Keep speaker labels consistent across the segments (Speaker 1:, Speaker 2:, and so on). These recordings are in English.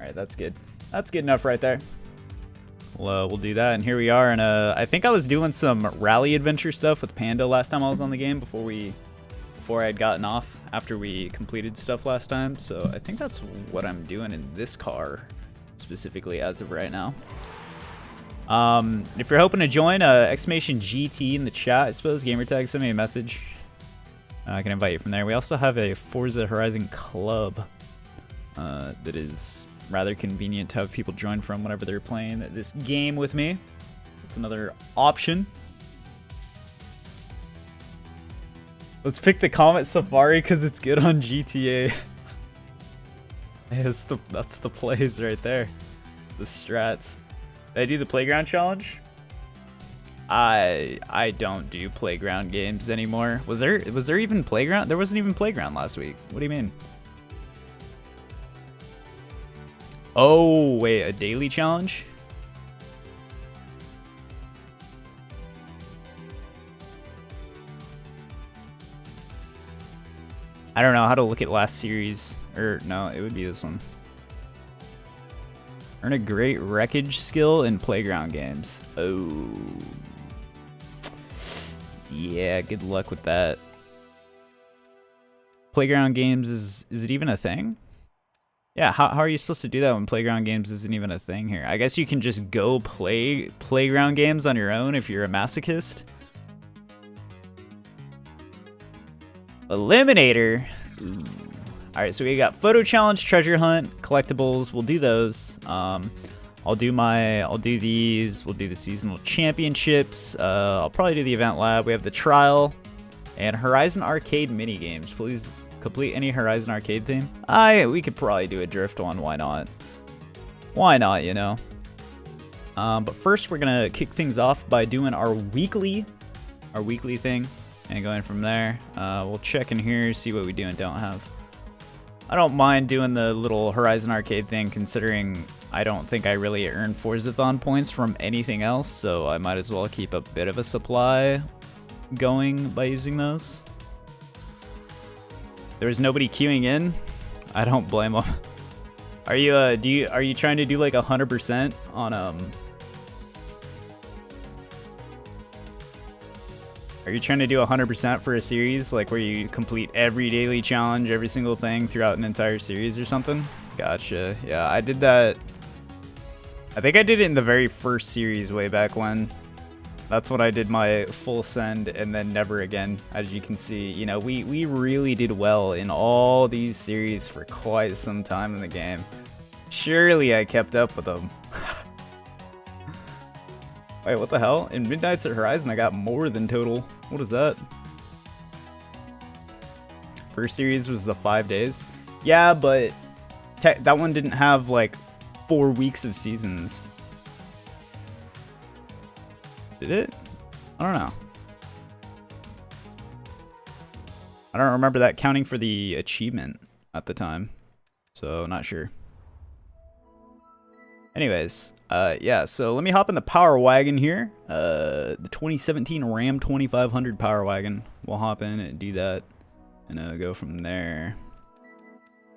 Speaker 1: right, that's good. That's good enough right there. We'll do that, and here we are. And I think I was doing some rally adventure stuff with Panda last time I was on the game before I had gotten off after we completed stuff last time. So I think that's what I'm doing in this car specifically as of right now. If you're hoping to join, exclamation GT in the chat, I suppose. Gamertag, send me a message. I can invite you from there. We also have a Forza Horizon club that is rather convenient to have people join from whenever they're playing this game with me. It's another option. Let's pick the Comet Safari because it's good on GTA. That's the plays right there. The strats. Did I do the playground challenge? I don't do playground games anymore. Was there even playground? There wasn't even playground last week. What do you mean? Oh, wait, a daily challenge? I don't know how to look at last series. Or, no, it would be this one. Earn a great wreckage skill in playground games. Oh. Yeah, good luck with that. Playground games, is it even a thing? Yeah, how are you supposed to do that when playground games isn't even a thing here? I guess you can just go play playground games on your own if you're a masochist. Eliminator. Ooh. All right, so we got photo challenge, treasure hunt, collectibles. We'll do those. I'll do these. We'll do the seasonal championships. I'll probably do the event lab. We have the trial and Horizon Arcade mini games. Please complete any Horizon Arcade theme. We could probably do a drift one. Why not? Why not, you know? But first, we're gonna kick things off by doing our weekly thing, and going from there. We'll check in here, see what we do and don't have. I don't mind doing the little Horizon Arcade thing, considering I don't think I really earn Forzathon points from anything else, so I might as well keep a bit of a supply going by using those. There was nobody queuing in. I don't blame them. Are you trying to do like 100% on Are you trying to do 100% for a series, like where you complete every daily challenge, every single thing throughout an entire series or something? Gotcha. Yeah, I did that. I think I did it in the very first series way back when. That's when I did my full send, and then never again. As you can see, you know, we really did well in all these series for quite some time in the game. Surely I kept up with them. Wait, what the hell? In Midnights at Horizon, I got more than total. What is that? First series was the 5 days. Yeah, but that one didn't have like 4 weeks of seasons. Did it? I don't know. I don't remember that counting for the achievement at the time, so not sure. Anyways, yeah, so let me hop in the Power Wagon here. The 2017 Ram 2500 Power Wagon. We'll hop in and do that, and go from there.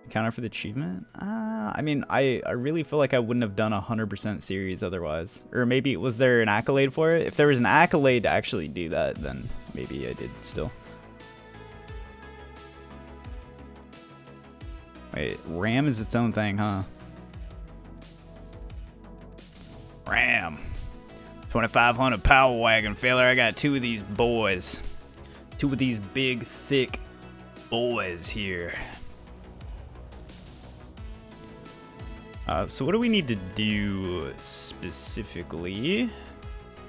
Speaker 1: Counter for the achievement? I mean, I really feel like I wouldn't have done 100% series otherwise. Or maybe, was there an accolade for it? If there was an accolade to actually do that, then maybe I did still. Wait, Ram is its own thing, huh? Ram. 2500 Power Wagon, fella. I got 2 of these boys. 2 of these big, thick boys here. So what do we need to do specifically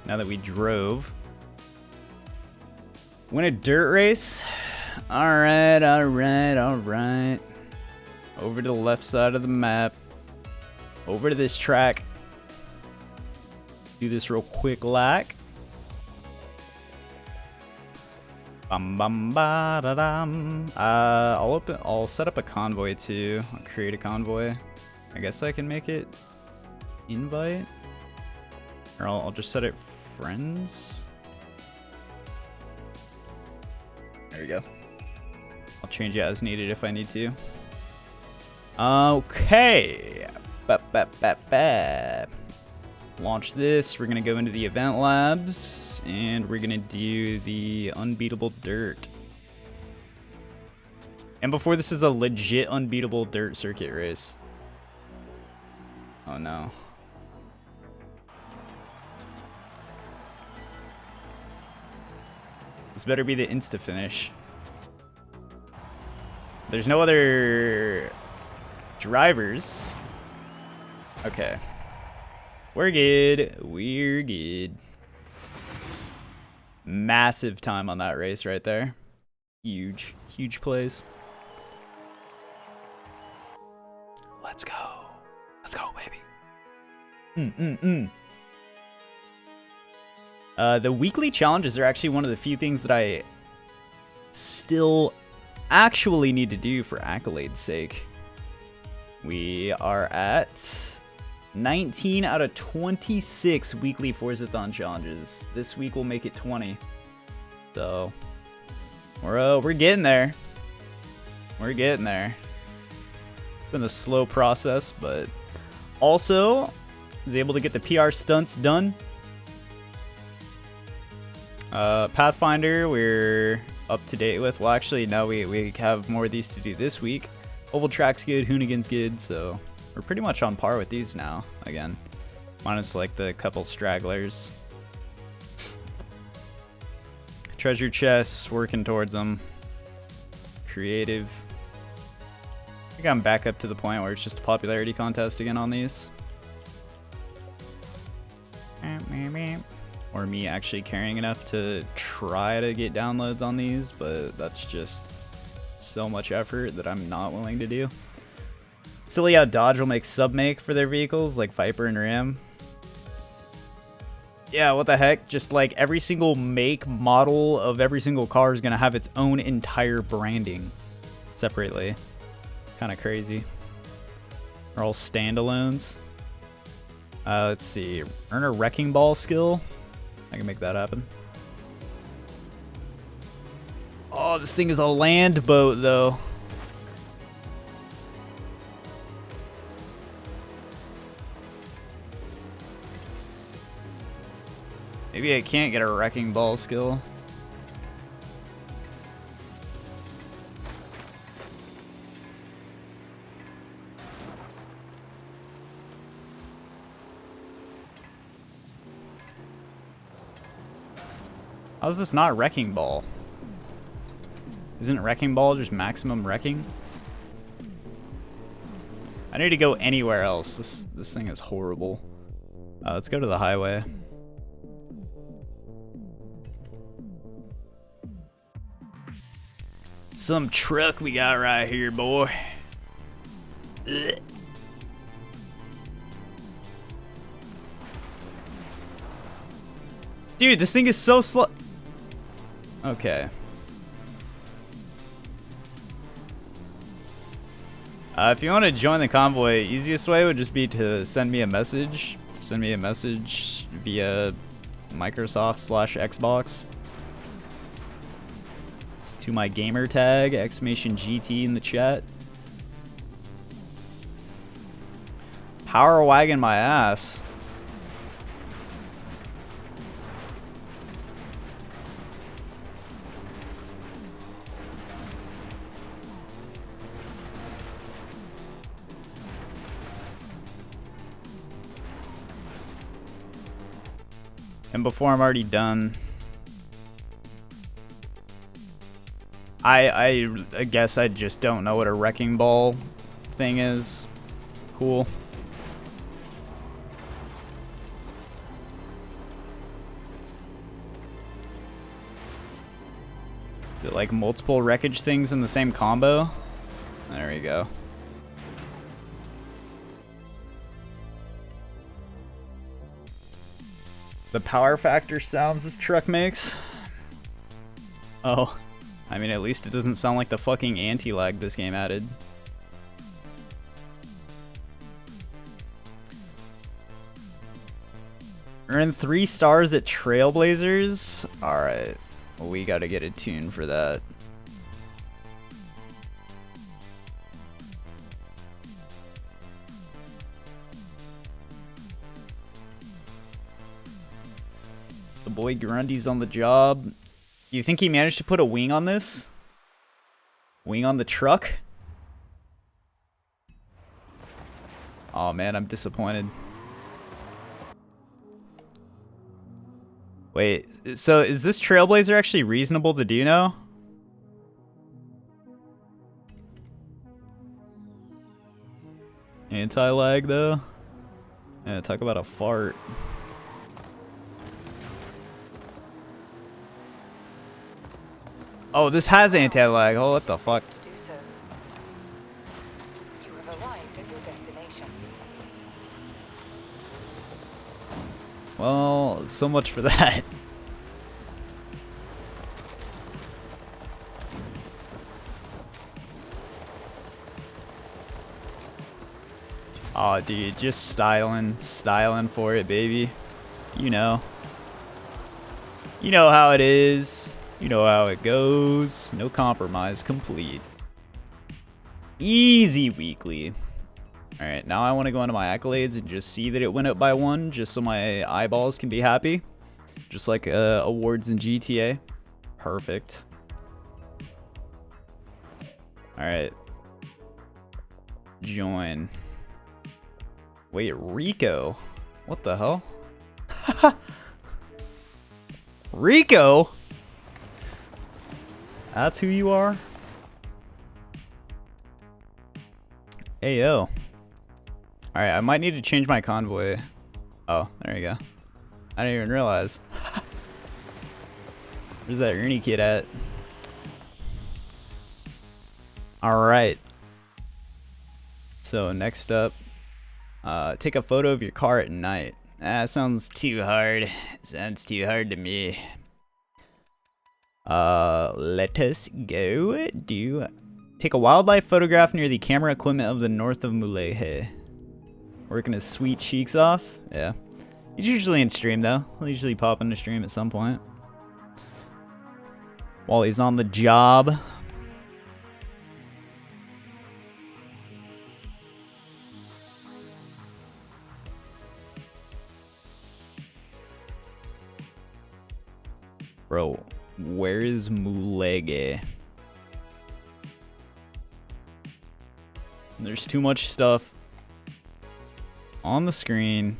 Speaker 1: now that we drove? Win a dirt race? Alright. Over to the left side of the map. Over to this track. Do this real quick like. I'll set up a convoy too. I'll create a convoy. I guess I can make it invite, or I'll just set it friends. There we go. I'll change it as needed if I need to. Okay, Launch this. We're gonna go into the event labs and we're gonna do the unbeatable dirt. And before this is a legit unbeatable dirt circuit race. Oh no. This better be the insta finish. There's no other drivers. Okay. We're good. We're good. Massive time on that race right there. Huge, huge plays. Let's go. Let's go, baby. The weekly challenges are actually one of the few things that I still actually need to do for accolade's sake. We are at 19 out of 26 weekly Forzathon challenges. This week we'll make it 20. So we're getting there. We're getting there. It's been a slow process, but also was able to get the PR stunts done. Pathfinder, we're up to date with. Well, actually, no, we have more of these to do this week. Oval Track's good, Hoonigan's good, so we're pretty much on par with these now, again. Minus, like, the couple stragglers. Treasure chests, working towards them. Creative. I think I'm back up to the point where it's just a popularity contest again on these. Or me actually caring enough to try to get downloads on these, but that's just so much effort that I'm not willing to do. Silly how Dodge will make sub-make for their vehicles, like Viper and Ram. Yeah, what the heck? Just like every single make, model of every single car is going to have its own entire branding separately. Kind of crazy. They're all standalones. Let's see. Earn a wrecking ball skill. I can make that happen. Oh, this thing is a land boat, though. Maybe I can't get a wrecking ball skill. How's this not wrecking ball? Isn't wrecking ball just maximum wrecking? I need to go anywhere else. This thing is horrible. Let's go to the highway. Some truck we got right here, boy. Ugh. Dude, this thing is so slow. Okay. If you want to join the convoy, easiest way would just be to send me a message. Send me a message via Microsoft/Xbox to my gamer tag, !GT in the chat. Power wagon my ass. And before I'm already done, I guess I just don't know what a wrecking ball thing is. Cool. Is it like multiple wreckage things in the same combo? There we go. The power factor sounds this truck makes. Oh, I mean, at least it doesn't sound like the fucking anti-lag this game added. Earn 3 stars at Trailblazers. Alright, well, we gotta get a tune for that. The boy Grundy's on the job. You think he managed to put a wing on this? Wing on the truck? Oh man, I'm disappointed. Wait, so is this Trailblazer actually reasonable to do now? Anti-lag though? Yeah, talk about a fart. Oh, this has anti-lag. Oh, what the fuck?
Speaker 2: You have arrived at your destination.
Speaker 1: Well, so much for that. Oh, dude, just styling for it, baby. You know how it is. You know how it goes. No compromise complete. Easy weekly. Alright, now I want to go into my accolades and just see that it went up by 1, just so my eyeballs can be happy. Just like awards in GTA. Perfect. Alright. Join. Wait, Rico? What the hell? Rico? That's who you are? Ayo. Alright, I might need to change my convoy. Oh, there you go. I didn't even realize. Where's that Ernie kid at? Alright. So, next up. Take a photo of your car at night. That sounds too hard. Sounds too hard to me. Let us go do... Take a wildlife photograph near the camera equipment of the north of Mulehe. Working his sweet cheeks off? Yeah. He's usually in stream though. He'll usually pop into stream at some point. While he's on the job. Bro, where is Mulege? There's too much stuff on the screen.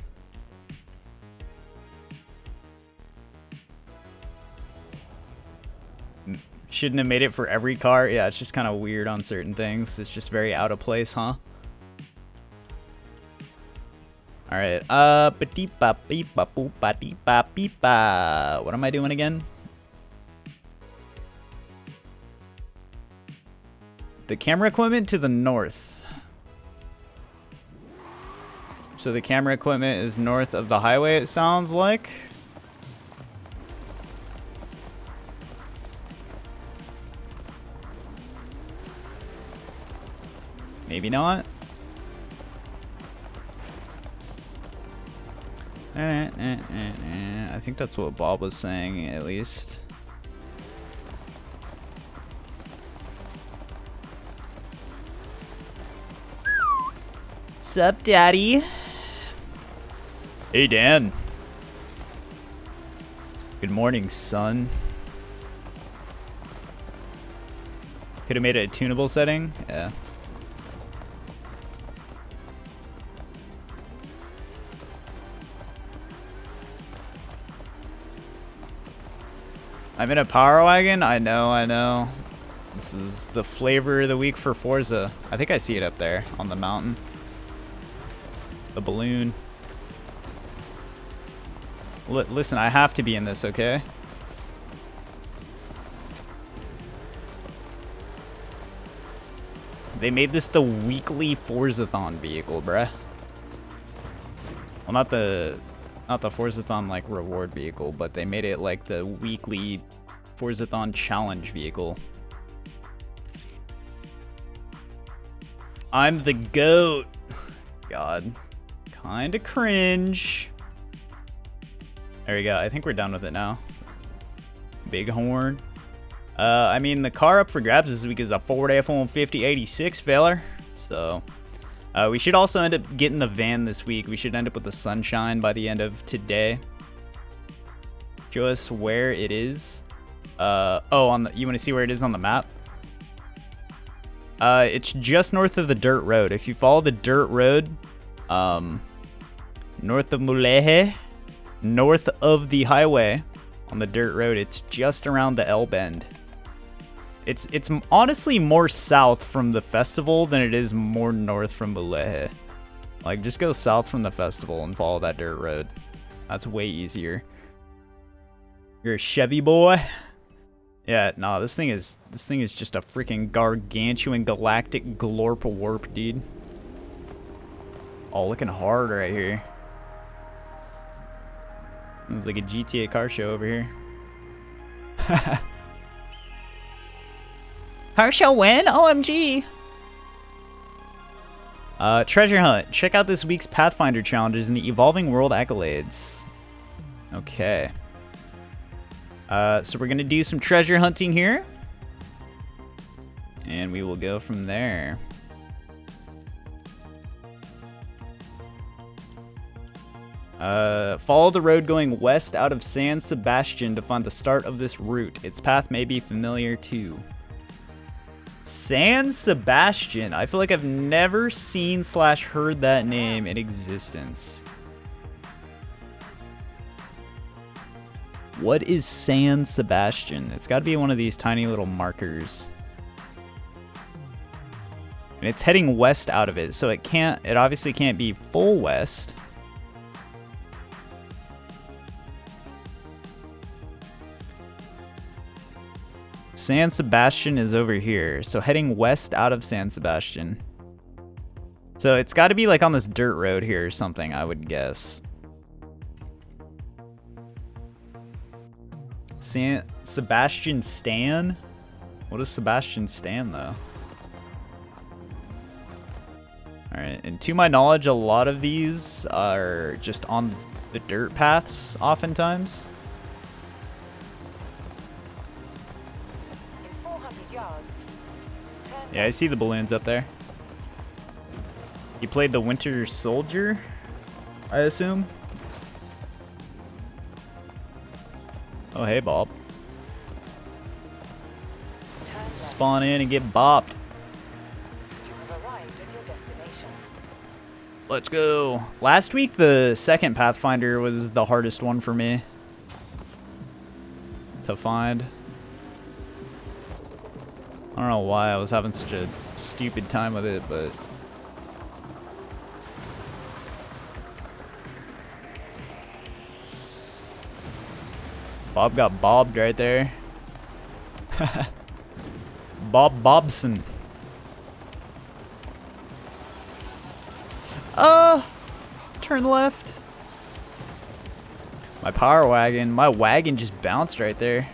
Speaker 1: Shouldn't have made it for every car. Yeah, it's just kind of weird on certain things. It's just very out of place, huh? Alright, what am I doing again? The camera equipment to the north. So the camera equipment is north of the highway, it sounds like. Maybe not. I think that's what Bob was saying, at least. Sup, Daddy? Hey, Dan. Good morning, son. Could have made it a tunable setting? Yeah. I'm in a power wagon? I know. This is the flavor of the week for Forza. I think I see it up there on the mountain. The balloon. Listen, I have to be in this, okay? They made this the weekly Forzathon vehicle, bruh. Well, not the Forzathon like reward vehicle, but they made it like the weekly Forzathon challenge vehicle. I'm the GOAT. God. Kinda cringe. There we go. I think we're done with it now. Bighorn. I mean, the car up for grabs this week is a Ford F-150 86, feller. So, we should also end up getting the van this week. We should end up with the Sunshine by the end of today. Show us where it is. Oh, you want to see where it is on the map? It's just north of the dirt road. If you follow the dirt road, north of Mulehe, north of the highway on the dirt road, it's just around the L bend. It's honestly more south from the festival than it is more north from Mulehe. Like, just go south from the festival and follow that dirt road. That's way easier. You're a Chevy boy? Yeah, no, this thing is just a freaking gargantuan galactic glorp warp, dude. Oh, looking hard right here. It's like a GTA car show over here. Car show win? OMG! Treasure hunt. Check out this week's Pathfinder challenges in the Evolving World accolades. Okay. So we're gonna do some treasure hunting here. And we will go from there. Follow the road going west out of San Sebastian to find the start of this route. Its path may be familiar too. San Sebastian. I feel like I've never seen / heard that name in existence. What is San Sebastian? It's got to be one of these tiny little markers. And it's heading west out of it, so it obviously can't be full west. San Sebastian is over here, so heading west out of San Sebastian. So it's got to be like on this dirt road here or something, I would guess. Sebastian Stan? What is Sebastian Stan, though? Alright, and to my knowledge, a lot of these are just on the dirt paths, oftentimes.
Speaker 2: In 400 yards, turn
Speaker 1: Yeah, I see the balloons up there. You played the Winter Soldier, I assume? Oh, hey, Bob.
Speaker 2: turn left.
Speaker 1: Spawn in and get bopped.
Speaker 2: You have arrived at your destination.
Speaker 1: Let's go. Last week, the second Pathfinder was the hardest one for me to find. I don't know why I was having such a stupid time with it, but... Bob got bobbed right there. Bob Bobson. Turn left. My power wagon. My wagon just bounced right there.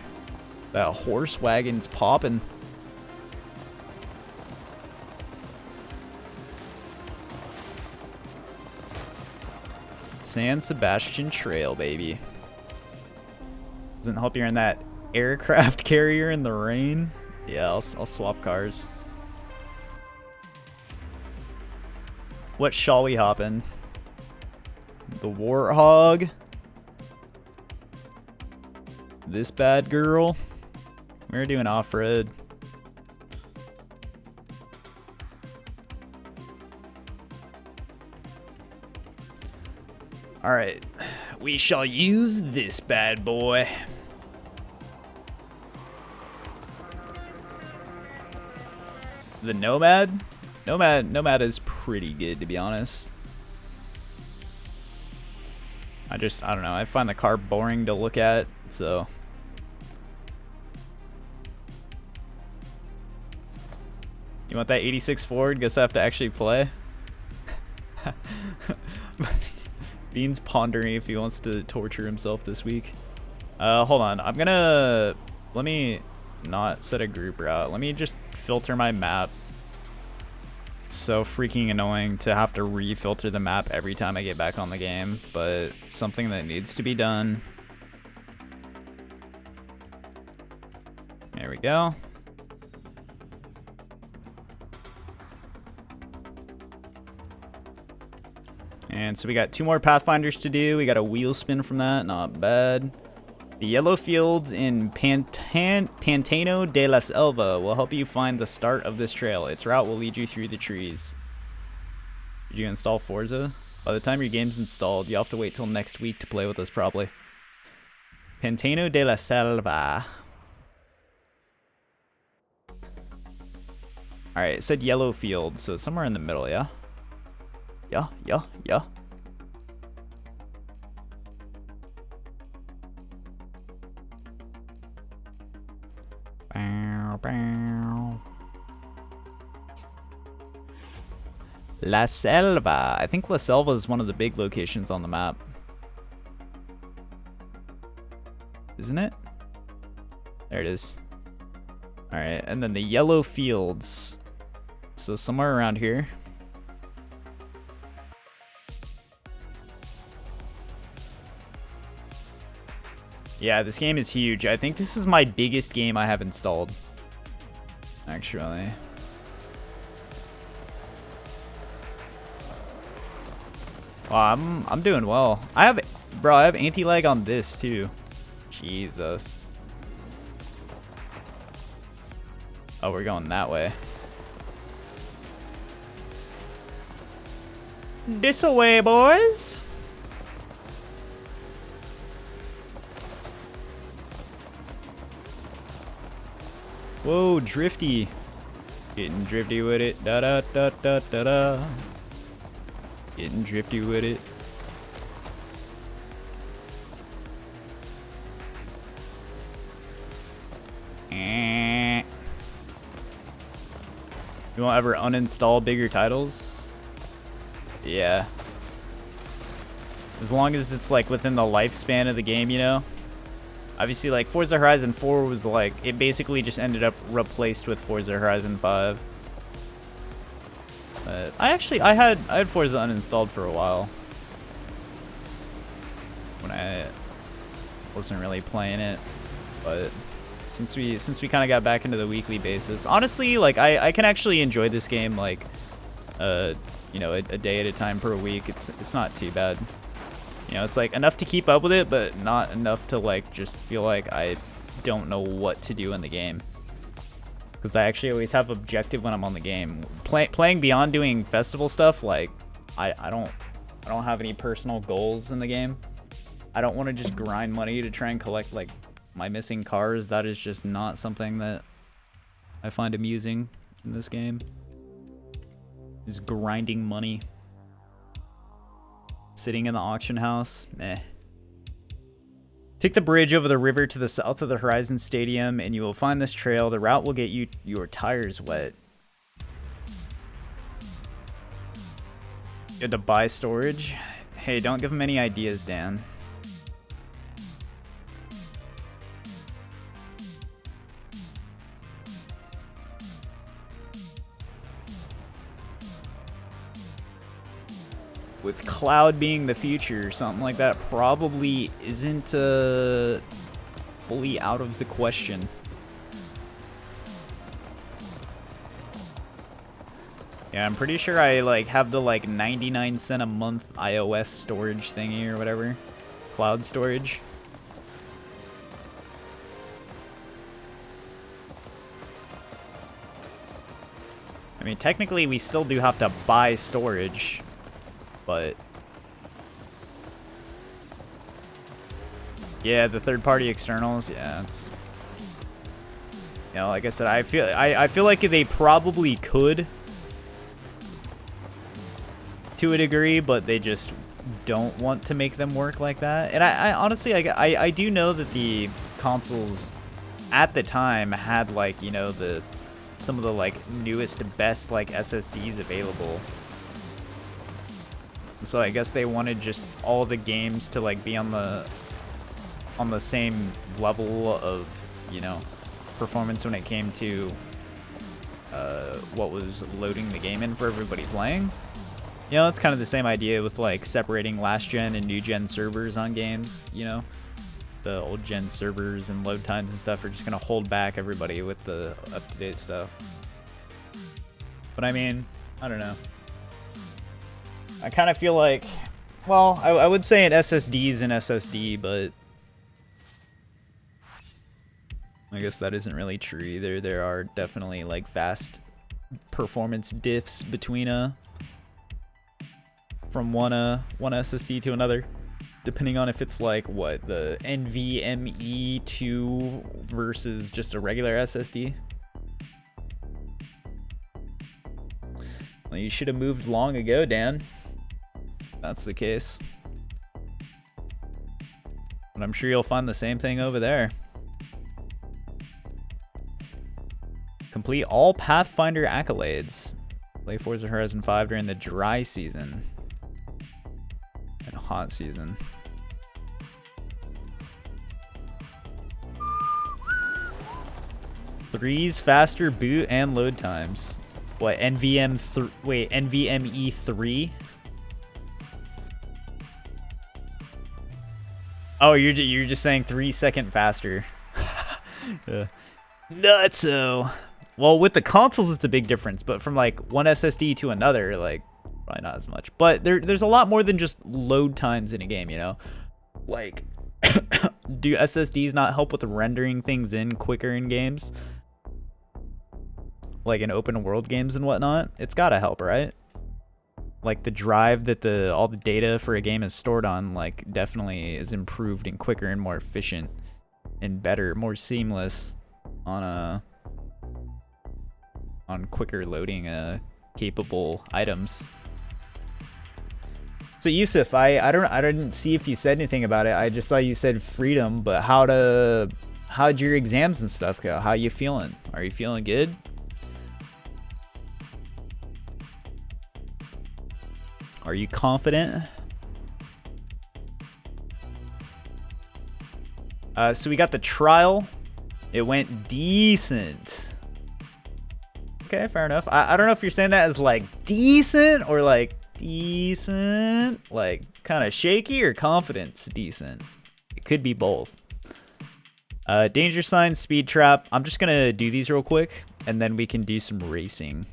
Speaker 1: That horse wagon's popping. San Sebastian Trail, baby. Doesn't help you're in that aircraft carrier in the rain. Yeah, I'll swap cars. What shall we hop in? The Warthog. This bad girl. We're doing off-road. Alright. We shall use this bad boy. The Nomad? Nomad is pretty good, to be honest. I don't know. I find the car boring to look at, so. You want that 86 Ford? Guess I have to actually play. Bean's pondering if he wants to torture himself this week. Hold on. Let me not set a group route. Let me just filter my map. So freaking annoying to have to refilter the map every time I get back on the game, but something that needs to be done. There we go. And so we got 2 more Pathfinders to do. We got a wheel spin from that, not bad. The yellow fields in Pantano de la Selva will help you find the start of this trail. Its route will lead you through the trees. Did you install Forza? By the time your game's installed, you'll have to wait till next week to play with us probably. Pantano de la Selva. Alright, it said yellow field, so somewhere in the middle, yeah? Yeah. La Selva. I think La Selva is one of the big locations on the map. Isn't it? There it is. Alright, and then the yellow fields. So somewhere around here. Yeah, this game is huge. I think this is my biggest game I have installed. Actually. Wow, I'm doing well. I have anti-lag on this too. Jesus. Oh, we're going that way. This away, boys. Whoa, drifty. Getting drifty with it. Da da da da da da. Getting drifty with it. You won't ever uninstall bigger titles? Yeah. As long as it's like within the lifespan of the game, you know? Obviously, like Forza Horizon 4 was like, it basically just ended up replaced with Forza Horizon 5. But I had Forza uninstalled for a while. When I wasn't really playing it. But since we kind of got back into the weekly basis, honestly, like I can actually enjoy this game like you know, a day at a time per week. It's not too bad. You know, it's like enough to keep up with it, but not enough to like just feel like I don't know what to do in the game. Because I actually always have objective when I'm on the game. Playing beyond doing festival stuff, like I don't have any personal goals in the game. I don't want to just grind money to try and collect like my missing cars. That is just not something that I find amusing in this game. Is grinding money. Sitting in the auction house, meh. Take the bridge over the river to the south of the Horizon Stadium and you will find this trail. The route will get you your tires wet. You had to buy storage? Hey, don't give him any ideas, Dan. With cloud being the future or something like that probably isn't fully out of the question. Yeah, I'm pretty sure I like have the like 99 cent a month iOS storage thingy or whatever. Cloud storage. I mean, technically we still do have to buy storage. But yeah, the third-party externals, yeah, it's, you know, like I said, I feel like they probably could to a degree, but they just don't want to make them work like that. And I honestly, I do know that the consoles at the time had like, you know, some of the like newest, best like SSDs available. So I guess they wanted just all the games to like be on the same level of, you know, performance when it came to what was loading the game in for everybody playing. You know, it's kind of the same idea with like separating last gen and new gen servers on games, you know. The old gen servers and load times and stuff are just gonna hold back everybody with the up-to-date stuff. But I mean, I don't know. I kind of feel like, well, I would say an SSD is an SSD, but I guess that isn't really true either. There are definitely like vast performance diffs between from one SSD to another, depending on if it's like what the NVMe 2 versus just a regular SSD. Well, you should have moved long ago, Dan. If that's the case. But I'm sure you'll find the same thing over there. Complete all Pathfinder accolades. Play Forza Horizon 5 during the dry season and hot season. Threes faster boot and load times. What, NVMe 3? Oh, you're just saying 3 second faster. Nutso. Well, with the consoles, it's a big difference, but from like one SSD to another, like probably not as much. But there's a lot more than just load times in a game, you know? Like, do SSDs not help with rendering things in quicker in games? Like in open world games and whatnot? It's gotta help, right? Like the drive that all the data for a game is stored on, like definitely is improved and quicker and more efficient and better, more seamless on quicker loading capable items. So Yusuf, I didn't see if you said anything about it. I just saw you said freedom, but how'd your exams and stuff go? How you feeling? Are you feeling good? Are you confident? So we got the trial. It went decent. Okay, fair enough. I don't know if you're saying that as like decent or like decent, like kind of shaky, or confidence decent. It could be both. Danger sign, speed trap. I'm just gonna do these real quick, and then we can do some racing.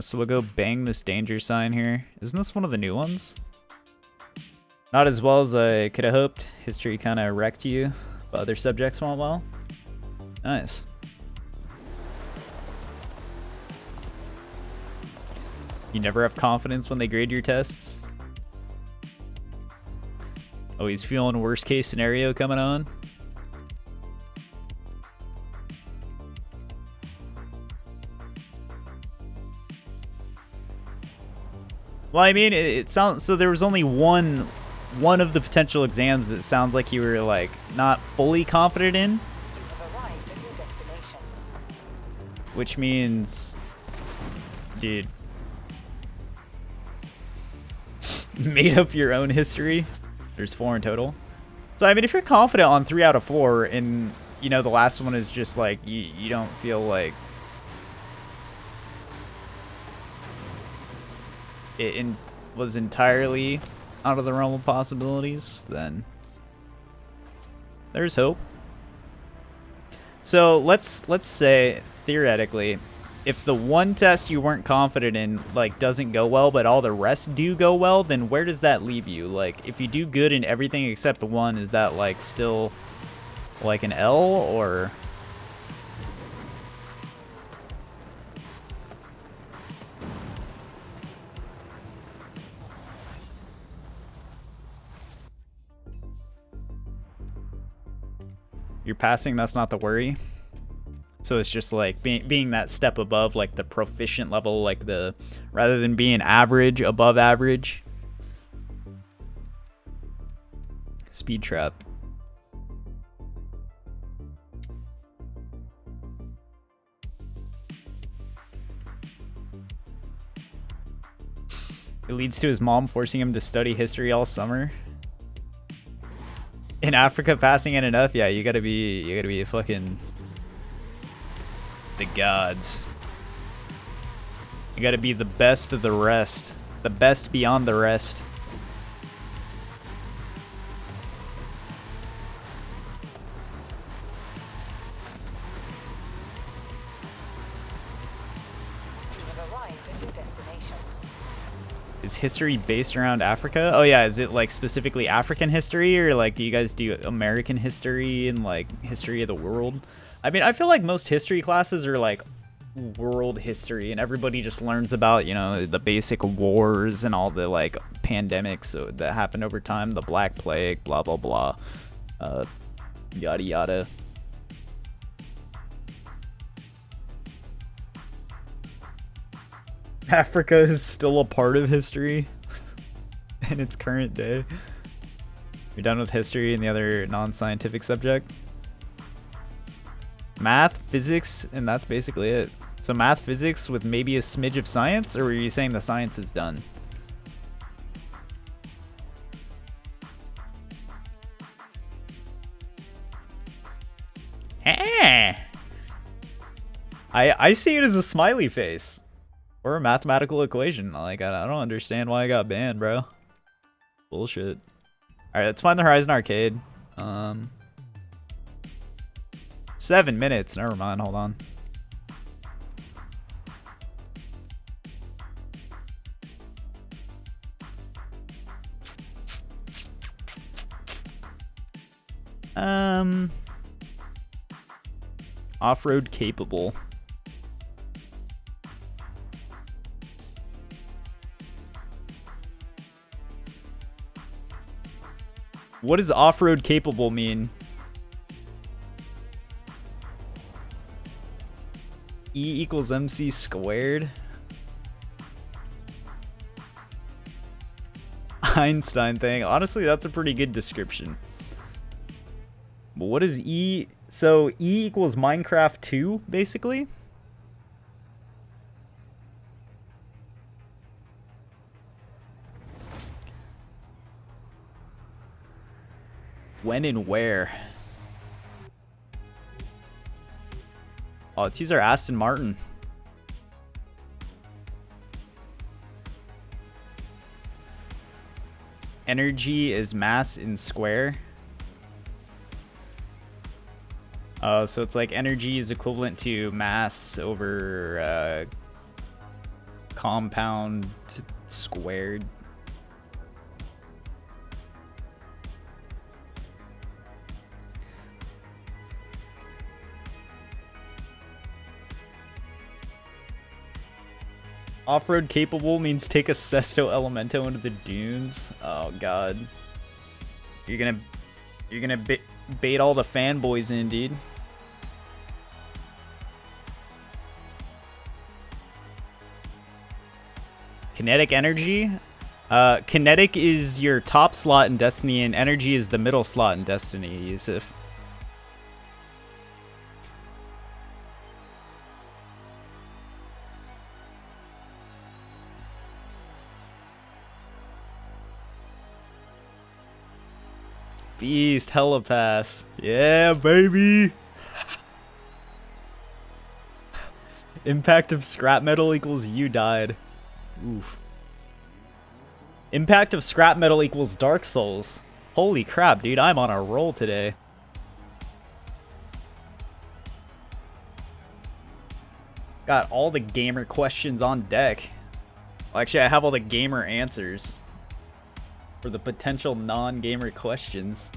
Speaker 1: So we'll go bang this danger sign here. Isn't this one of the new ones? Not as well as I could have hoped. History kind of wrecked you, but other subjects went well. Nice. You never have confidence when they grade your tests? Oh, he's feeling worst case scenario coming on? Well, I mean, it sounds so. There was only one of the potential exams that sounds like you were like not fully confident in,
Speaker 2: You have arrived at your destination.
Speaker 1: which means, dude, made up your own history. There's 4 in total. So I mean, if you're confident on 3 out of 4, and you know the last one is just like you don't feel like it was entirely out of the realm of possibilities, then there's hope. So let's say theoretically, if the one test you weren't confident in like doesn't go well, but all the rest do go well, then where does that leave you? Like if you do good in everything except one, is that like still like an L, or? You're passing, that's not the worry. So it's just like being that step above like the proficient level, like the rather than being average, above average. Speed trap. It leads to his mom forcing him to study history all summer. In Africa, passing ain't enough. Yeah, you gotta be a fucking the gods. You gotta be the best of the rest, the best beyond the rest.
Speaker 2: You have arrived at your destination.
Speaker 1: Is history based around Africa? Oh yeah, is it like specifically African history, or like do you guys do American history and like history of the world? I mean, I feel like most history classes are like world history, and everybody just learns about, you know, the basic wars and all the like pandemics that happened over time, the Black Plague, blah blah blah, yada yada. Africa is still a part of history in its current day. You're done with history and the other non-scientific subject? Math, physics, and that's basically it. So math, physics with maybe a smidge of science, or were you saying the science is done? I see it as a smiley face. Or a mathematical equation. Like, I don't understand why I got banned, bro. Bullshit. Alright, let's find the Horizon Arcade. 7 minutes. Never mind, hold on. Off-road capable. What does off-road capable mean? E equals MC squared? Einstein thing. Honestly, that's a pretty good description. But what is E? So E equals Minecraft 2, basically? When and where? Oh, let's use our Aston Martin. Energy is mass in square. Oh, so it's like energy is equivalent to mass over compound squared. Off-road capable means take a Sesto Elemento into the dunes. Oh god. You're gonna bait all the fanboys in, dude. Kinetic energy? Kinetic is your top slot in Destiny, and energy is the middle slot in Destiny, Yusuf. Beast, helipass. Yeah, baby. Impact of scrap metal equals you died. Oof. Impact of scrap metal equals Dark Souls. Holy crap, dude, I'm on a roll today. Got all the gamer questions on deck. Well, actually, I have all the gamer answers for the potential non-gamer questions.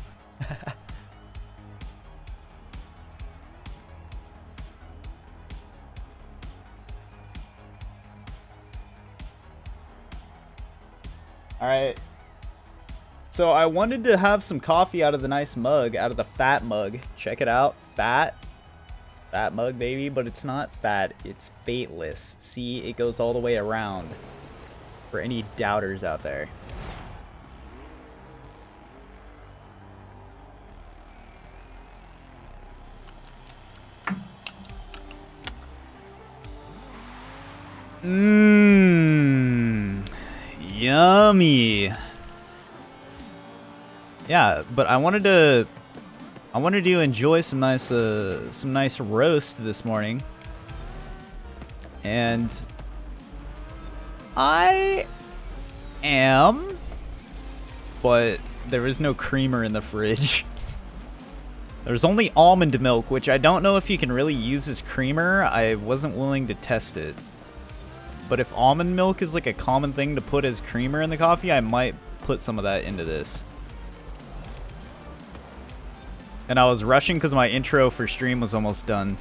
Speaker 1: Alright. So I wanted to have some coffee out of the nice mug, out of the fat mug. Check it out. Fat. Fat mug, baby. But it's not fat. It's fateless. See, it goes all the way around. For any doubters out there. Mmm. Yummy. Yeah, but I wanted to enjoy some nice roast this morning. And I am, but there is no creamer in the fridge. There's only almond milk, which I don't know if you can really use as creamer. I wasn't willing to test it. But if almond milk is like a common thing to put as creamer in the coffee, I might put some of that into this. And I was rushing because my intro for stream was almost done.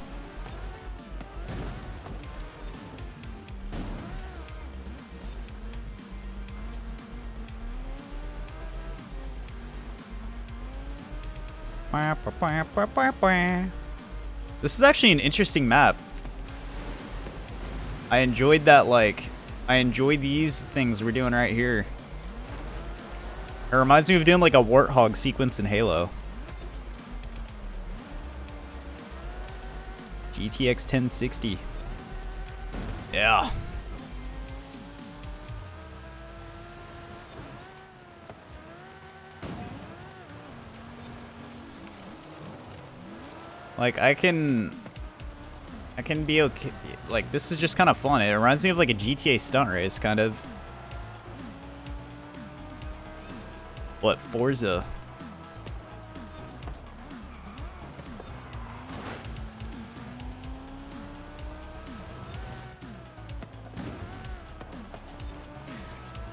Speaker 1: This is actually an interesting map. I enjoyed that, like, I enjoy these things we're doing right here. It reminds me of doing like a warthog sequence in Halo. GTX 1060. Yeah. Like, I can be okay. Like, this is just kind of fun. It reminds me of like a GTA stunt race, kind of. What, Forza?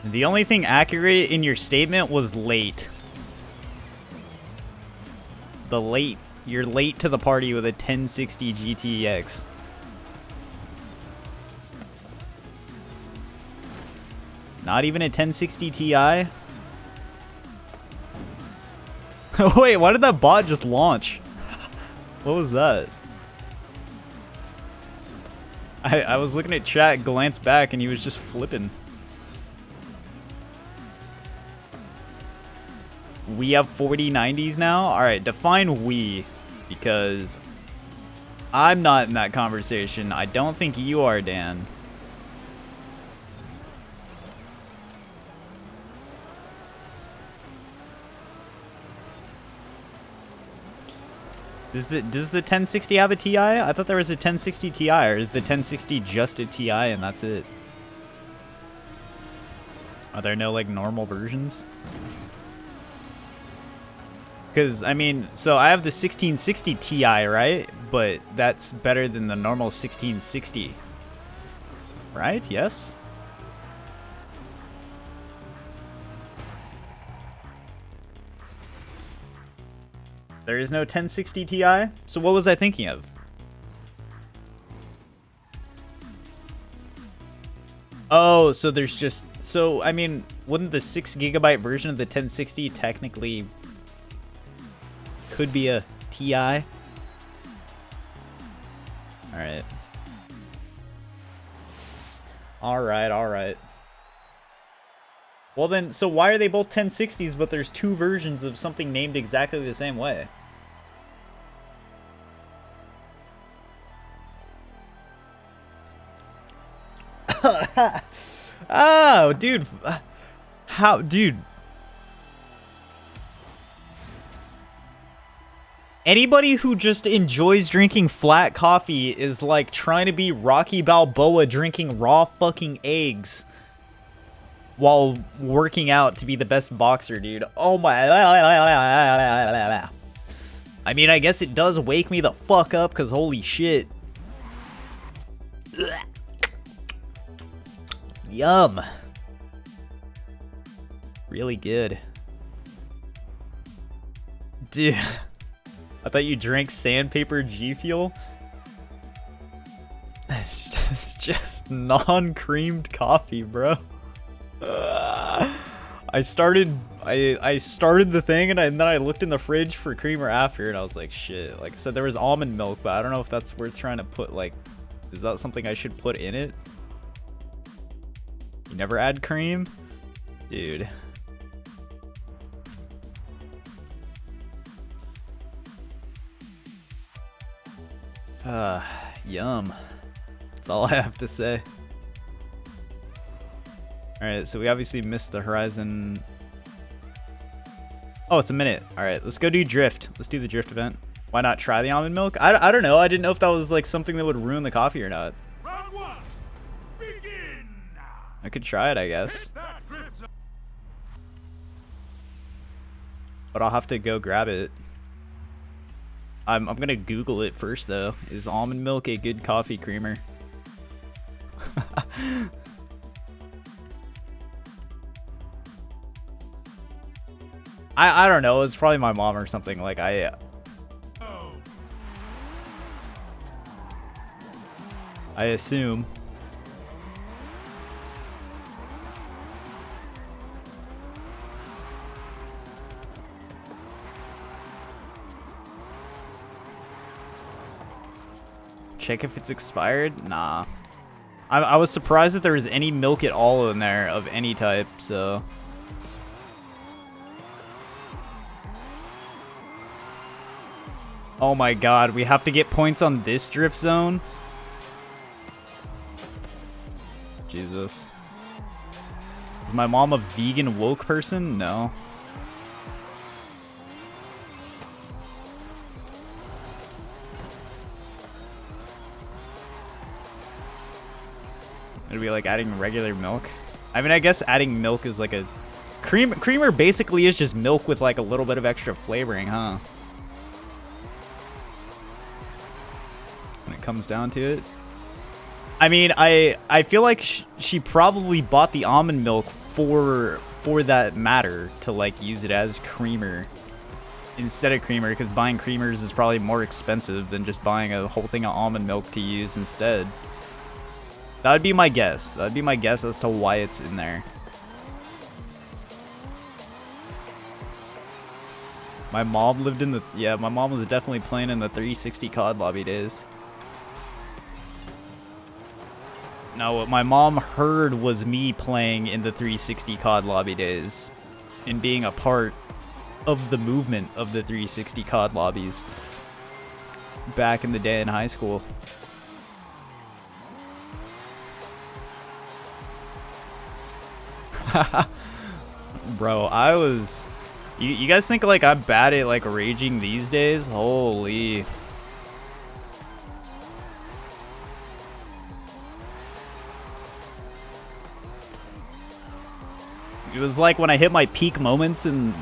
Speaker 1: The only thing accurate in your statement was late. You're late to the party with a 1060 GTX. Not even a 1060 Ti? Wait, why did that bot just launch? What was that? I was looking at chat, glanced back, and he was just flipping. We have 4090s now? Alright, define we. Because I'm not in that conversation. I don't think you are, Dan. Does the 1060 have a Ti? I thought there was a 1060 Ti, or is the 1060 just a Ti and that's it? Are there no like normal versions? Because, I mean, so I have the 1660 Ti, right? But that's better than the normal 1660. Right? Yes? There is no 1060 Ti? So what was I thinking of? Oh, so there's just... So, I mean, wouldn't the 6GB version of the 1060 technically... could be a Ti? Alright. Alright. Well then, so why are they both 1060s, but there's two versions of something named exactly the same way? Oh, dude. How, dude. Anybody who just enjoys drinking flat coffee is like trying to be Rocky Balboa drinking raw fucking eggs while working out to be the best boxer, dude. Oh my. I mean, I guess it does wake me the fuck up because holy shit. Yum. Really good. Dude. I thought you drank sandpaper G Fuel. It's just non-creamed coffee, bro. I started the thing and then I looked in the fridge for creamer after and I was like, shit. Like I said, there was almond milk, but I don't know if that's worth trying to put, like, is that something I should put in it? You never add cream? Dude. Yum. That's all I have to say. Alright, so we obviously missed the Horizon. Oh, it's a minute. Alright, let's go do Drift. Let's do the Drift event. Why not try the almond milk? I don't know. I didn't know if that was like something that would ruin the coffee or not.
Speaker 3: Round one, begin.
Speaker 1: I could try it, I guess. But I'll have to go grab it. I'm gonna Google it first though. Is almond milk a good coffee creamer? I don't know. It's probably my mom or something. Like
Speaker 3: Oh.
Speaker 1: I assume. Check if it's expired? Nah. I was surprised that there was any milk at all in there of any type, so. Oh my god, we have to get points on this drift zone? Jesus. Is my mom a vegan woke person? No. It'd be like adding regular milk. I mean, I guess adding milk is like a creamer basically is just milk with like a little bit of extra flavoring, huh? When it comes down to it. I mean, I feel like she probably bought the almond milk for that matter, to like use it as creamer instead of creamer, because buying creamers is probably more expensive than just buying a whole thing of almond milk to use instead. That would be my guess. That would be my guess as to why it's in there. My mom lived in the... Yeah, my mom was definitely playing in the 360 COD lobby days. No, what my mom heard was me playing in the 360 COD lobby days. And being a part of the movement of the 360 COD lobbies. Back in the day in high school. Bro, I was... You guys think like I'm bad at like raging these days? Holy. It was like when I hit my peak moments in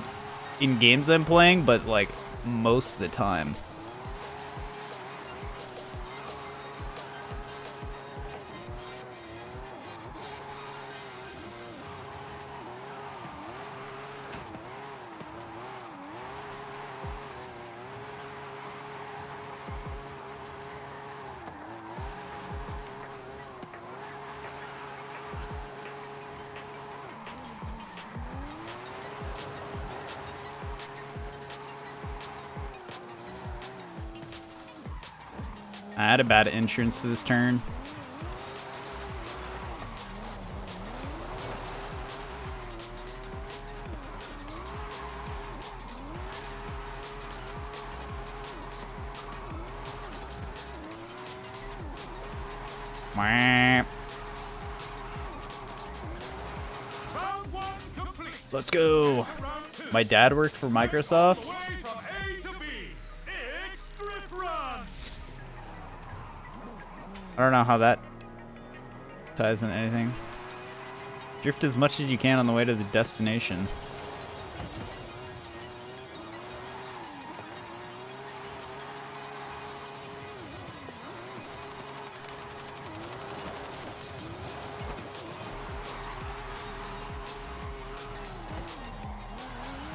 Speaker 1: games I'm playing, but like most of the time. I had a bad entrance to this turn.
Speaker 3: Round one complete.
Speaker 1: Let's go.
Speaker 3: Round two.
Speaker 1: My dad worked for Microsoft.
Speaker 3: Away from A to B. It's Drift Run.
Speaker 1: I don't know how that ties into anything. Drift as much as you can on the way to the destination.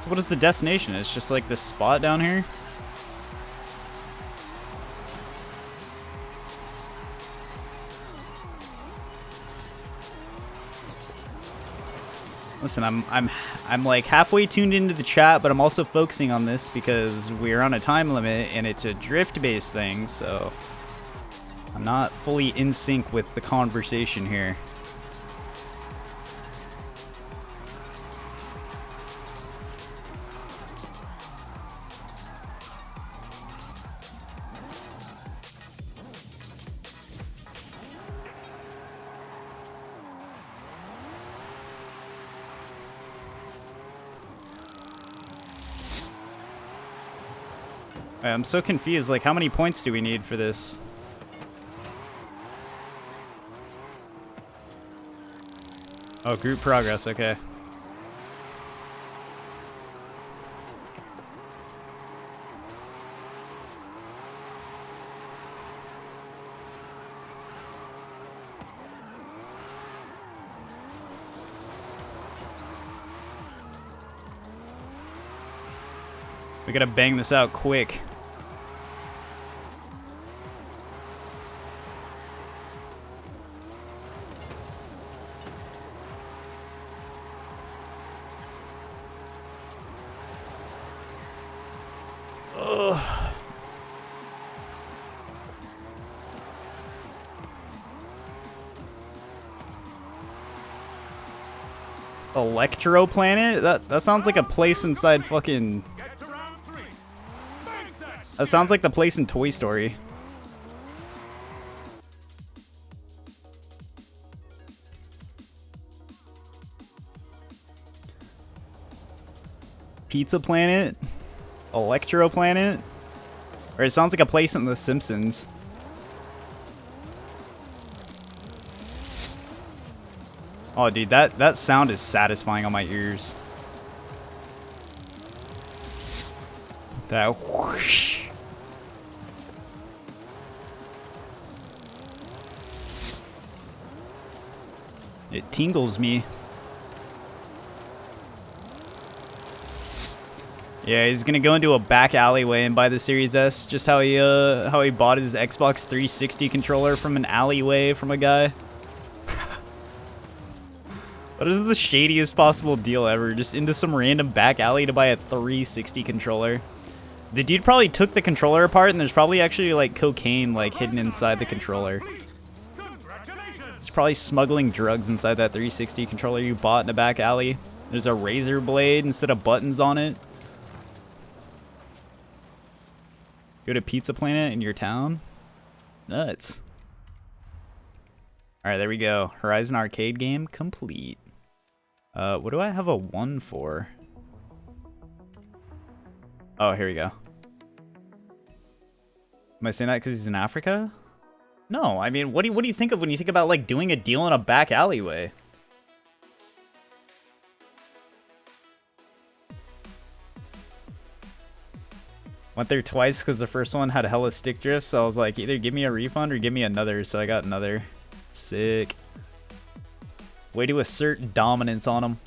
Speaker 1: So what is the destination? It's just like this spot down here? Listen, I'm like halfway tuned into the chat, but I'm also focusing on this because we're on a time limit and it's a drift-based thing, so I'm not fully in sync with the conversation here. I'm so confused. Like, how many points do we need for this? Oh, group progress. Okay. We gotta bang this out quick. Ugh. Electro Planet? That sounds like a place inside fucking...
Speaker 3: Get to round 3. Make that
Speaker 1: That sounds like the place in Toy Story. Pizza Planet? Electro Planet? Or it sounds like a place in The Simpsons. Oh, dude, that sound is satisfying on my ears. That whoosh. It tingles me. Yeah, he's gonna go into a back alleyway and buy the Series S, just how he bought his Xbox 360 controller from an alleyway from a guy. What is the shadiest possible deal ever? Just into some random back alley to buy a 360 controller. The dude probably took the controller apart and there's probably actually like cocaine like hidden inside the controller.
Speaker 3: Congratulations.
Speaker 1: He's probably smuggling drugs inside that 360 controller you bought in a back alley. There's a razor blade instead of buttons on it. Go to Pizza Planet in your town? Nuts. Alright, there we go. Horizon arcade game complete. What do I have a 1 for? Oh, here we go. Am I saying that because he's in Africa? No, I mean, what do you think of when you think about like doing a deal in a back alleyway? Went there twice because the first one had hella stick drift, so I was like, either give me a refund or give me another, so I got another. Sick. Way to assert dominance on him.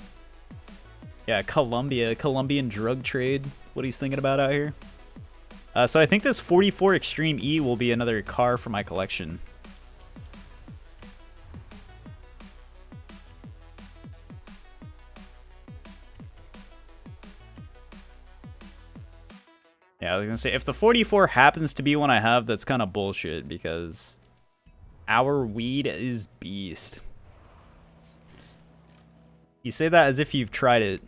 Speaker 1: Yeah, Colombian drug trade. What he's thinking about out here. So I think this 44 Extreme E will be another car for my collection. Yeah, I was gonna say, if the 44 happens to be one I have, that's kind of bullshit, because our weed is beast. You say that as if you've tried it.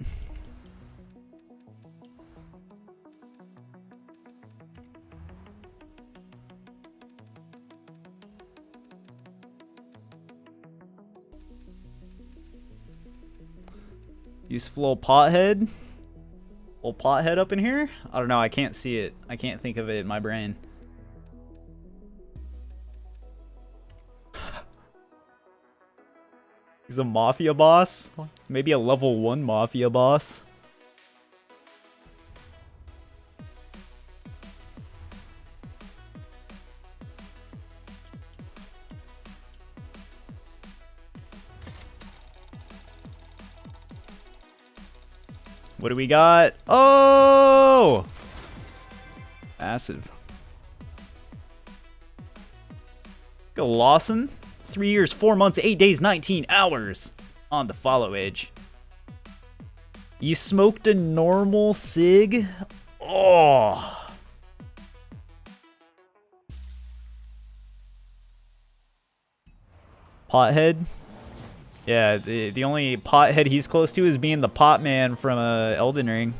Speaker 1: Useful little pothead. Little pothead up in here? I don't know, I can't see it. I can't think of it in my brain. He's a mafia boss? Maybe a level 1 mafia boss? What do we got? Oh! Massive. Go Lawson. 3 years, 4 months, 8 days, 19 hours on the follow edge. You smoked a normal cig? Oh. Pothead? Yeah, the only pothead he's close to is being the pot man from Elden Ring.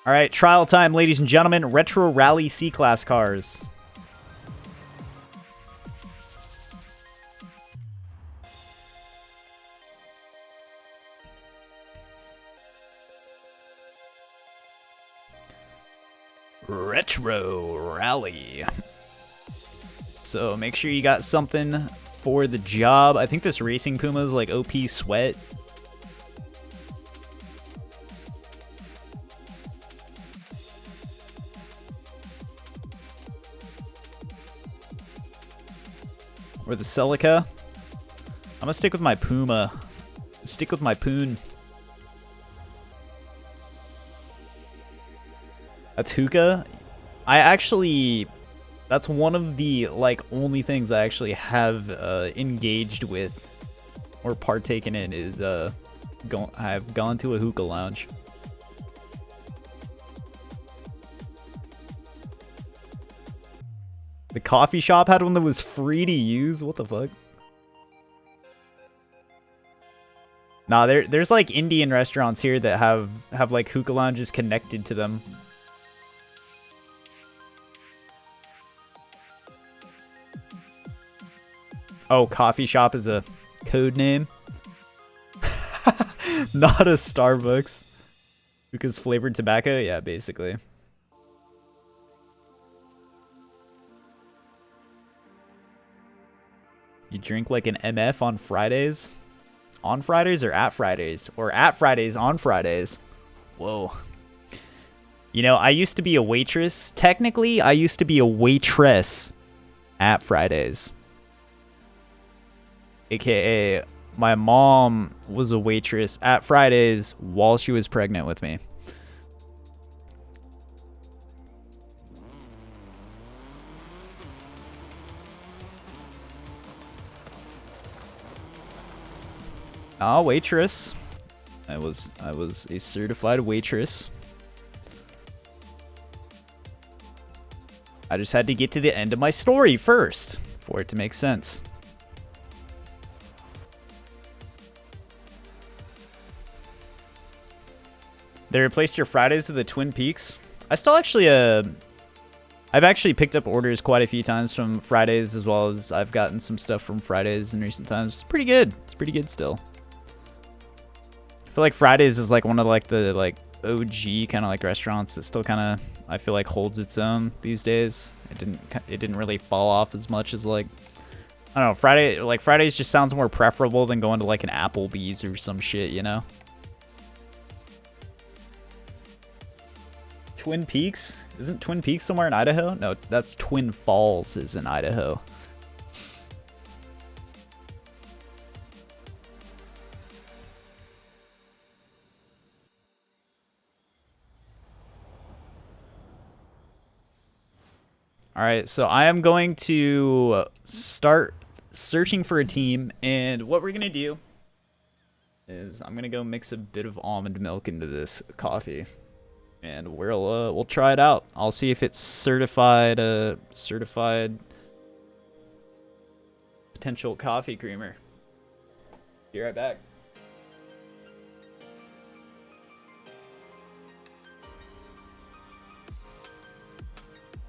Speaker 1: All right, trial time, ladies and gentlemen. Retro Rally C-Class cars. Retro Rally. So make sure you got something for the job. I think this Racing Puma is like OP sweat. Or the Celica. I'm gonna stick with my Puma. Stick with my Poon. That's hookah. I actually, that's one of the like only things I actually have engaged with or partaken in is I've gone to a hookah lounge. The coffee shop had one that was free to use. What the fuck? Nah, there's like Indian restaurants here that have like hookah lounges connected to them. Oh, coffee shop is a code name. Not a Starbucks. Because flavored tobacco? Yeah, basically. You drink like an MF on Fridays? On Fridays or at Fridays? Or at Fridays on Fridays? Whoa. You know, I used to be a waitress. Technically, I used to be a waitress at Fridays. AKA, my mom was a waitress at Fridays while she was pregnant with me. Ah, waitress. I was a certified waitress. I just had to get to the end of my story first for it to make sense. They replaced your Fridays with the Twin Peaks. I still actually, I've actually picked up orders quite a few times from Fridays, as well as I've gotten some stuff from Fridays in recent times. It's pretty good. It's pretty good still. I feel like Fridays is like one of like the like OG kind of like restaurants that still kind of, I feel like, holds its own these days. It didn't really fall off as much as like, I don't know, Fridays just sounds more preferable than going to like an Applebee's or some shit, you know? Twin Peaks? Isn't Twin Peaks somewhere in Idaho? No, that's Twin Falls is in Idaho. All right, so I am going to start searching for a team, and what we're gonna do is I'm gonna go mix a bit of almond milk into this coffee. And we'll try it out. I'll see if it's certified potential coffee creamer. Be right back.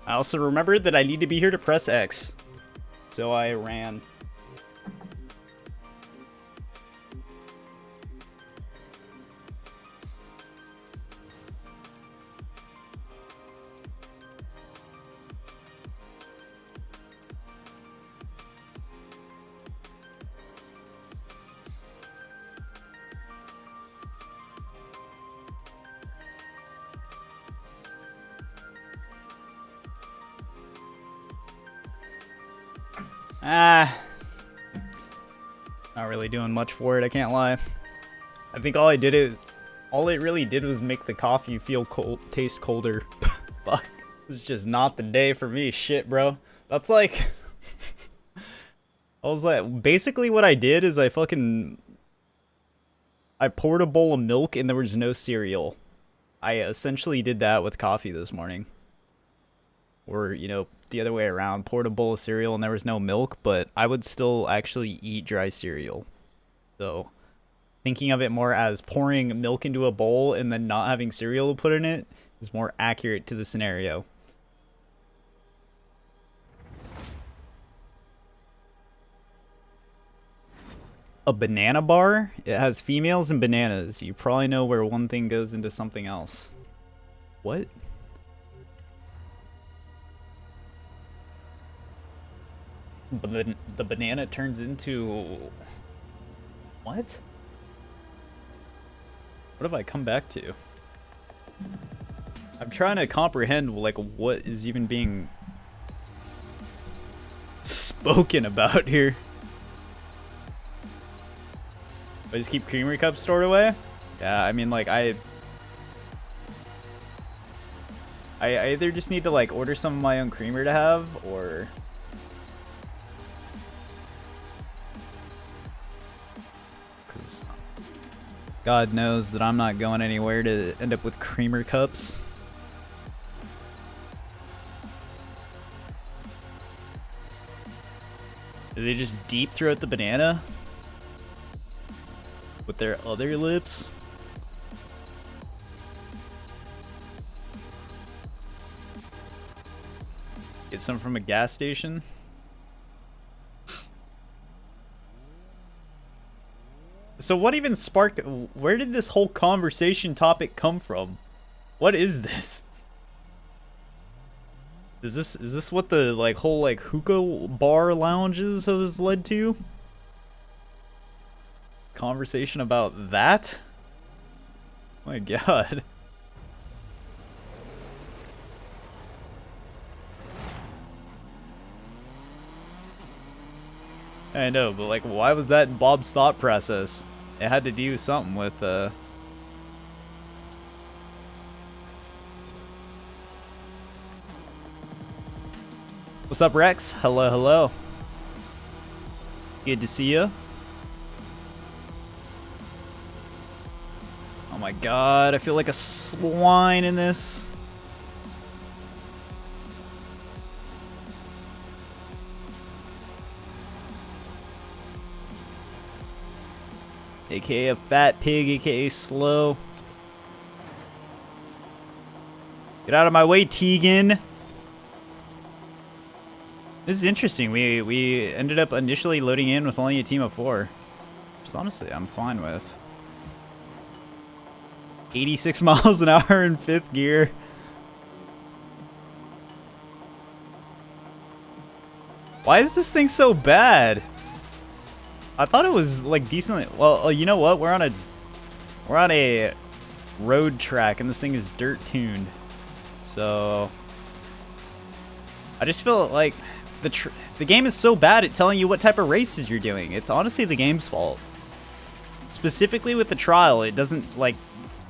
Speaker 1: I also remembered that I need to be here to press X, so I ran. Not really doing much for it, I can't lie. I think all it really did was make the coffee feel cold, taste colder. Fuck. It's just not the day for me. Shit, bro. That's like I was like, basically what I did is I poured a bowl of milk and there was no cereal. I essentially did that with coffee this morning. Or, you know, the other way around, poured a bowl of cereal and there was no milk, but I would still actually eat dry cereal. So, thinking of it more as pouring milk into a bowl and then not having cereal to put in it is more accurate to the scenario. A banana bar? It has females and bananas. You probably know where one thing goes into something else. What? But then the banana turns into... What? What have I come back to? I'm trying to comprehend, like, what is even being... spoken about here? I just keep creamery cups stored away? Yeah, I mean, like, I either just need to, like, order some of my own creamer to have, or... Because God knows that I'm not going anywhere to end up with creamer cups. Do they just deep throat the banana? With their other lips? Get some from a gas station? So what even sparked... Where did this whole conversation topic come from? What is this? Is this what the like whole like hookah bar lounges has led to? Conversation about that? My God. I know, but like, why was that in Bob's thought process? It had to do something with What's up, Rex? Hello, hello. Good to see you. Oh my God, I feel like a swine in this. AKA a fat pig, AKA slow. Get out of my way, Tegan. This is interesting. We ended up initially loading in with only a team of 4. Which honestly, I'm fine with. 86 miles an hour in 5th gear. Why is this thing so bad? I thought it was like decently. Well, you know what? We're on a road track, and this thing is dirt tuned. So I just feel like the game is so bad at telling you what type of races you're doing. It's honestly the game's fault. Specifically with the trial, it doesn't like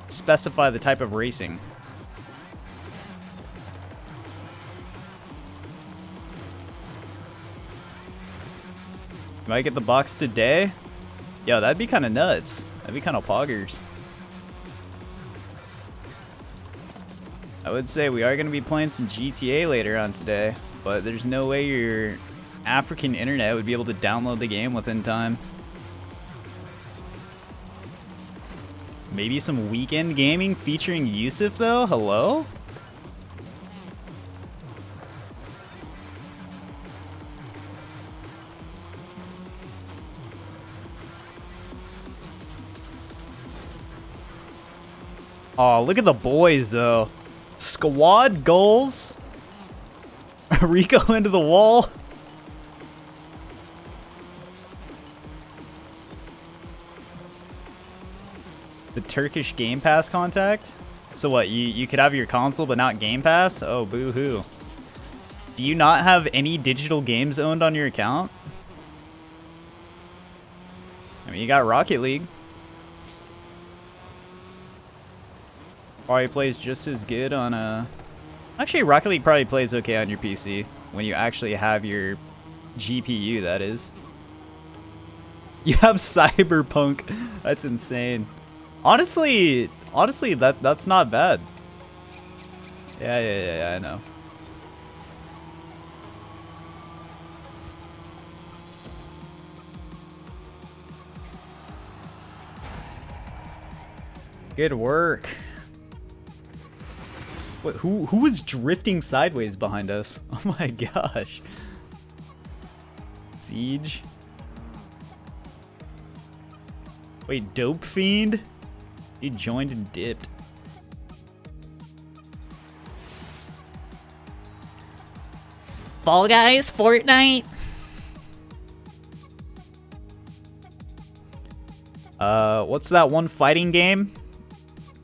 Speaker 1: specify the type of racing. Might get the box today? Yo, that'd be kind of nuts. That'd be kind of poggers. I would say we are going to be playing some GTA later on today, but there's no way your African internet would be able to download the game within time. Maybe some weekend gaming featuring Yusuf though? Hello? Oh, look at the boys, though. Squad goals. Rico into the wall. The Turkish Game Pass contact. So what, you could have your console but not Game Pass? Oh, boo-hoo. Do you not have any digital games owned on your account? I mean, you got Rocket League. Probably plays just as good on a... Actually, Rocket League probably plays okay on your PC. When you actually have your GPU, that is. You have Cyberpunk. That's insane. Honestly, that's not bad. Yeah, I know. Good work. What, who was drifting sideways behind us? Oh my gosh. Siege. Wait, Dope Fiend? He joined and dipped. Fall Guys, Fortnite. What's that one fighting game?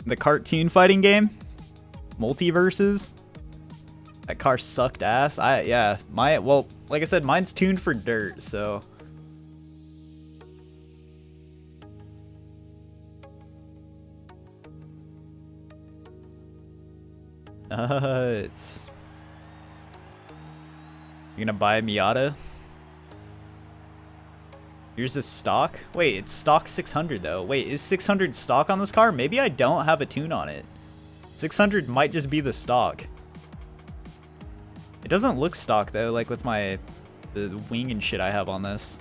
Speaker 1: The cartoon fighting game? Multiverses? That car sucked ass. Yeah, well, like I said, mine's tuned for dirt, so. It's. You're gonna buy a Miata? Here's the stock. Wait, it's stock 600 though. Wait, is 600 stock on this car? Maybe I don't have a tune on it. 600 might just be the stock. It doesn't look stock though, like with the wing and shit I have on this.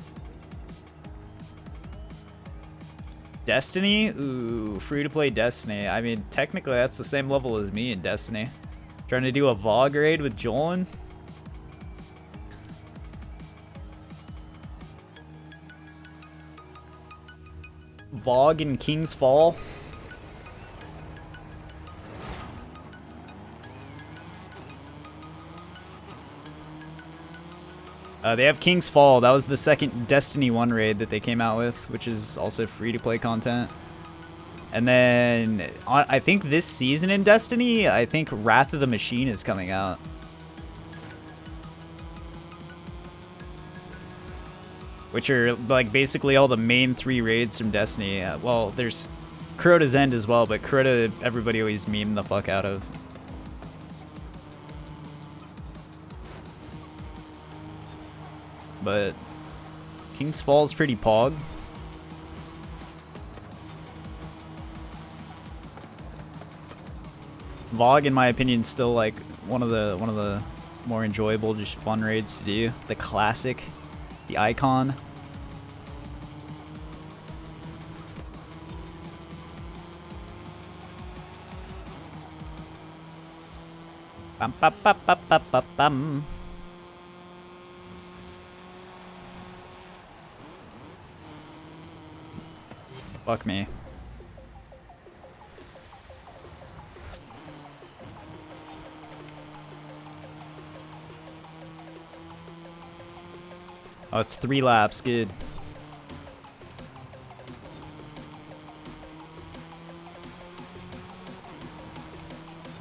Speaker 1: Destiny? Ooh, free to play Destiny. I mean, technically that's the same level as me in Destiny. Trying to do a VOG raid with Jolan. VOG in King's Fall. They have King's Fall. That was the second Destiny 1 raid that they came out with, which is also free-to-play content. And then, I think this season in Destiny, I think Wrath of the Machine is coming out. Which are, like, basically all the main 3 raids from Destiny. Well, there's Kuroda's End as well, but Kuroda, everybody always meme the fuck out of. But King's Fall is pretty pog. VOG, in my opinion, is still like one of the more enjoyable, just fun raids to do. The classic, the icon. Bum, bum, bum, bum, bum, bum, bum. Fuck me. Oh, it's 3 laps. Good.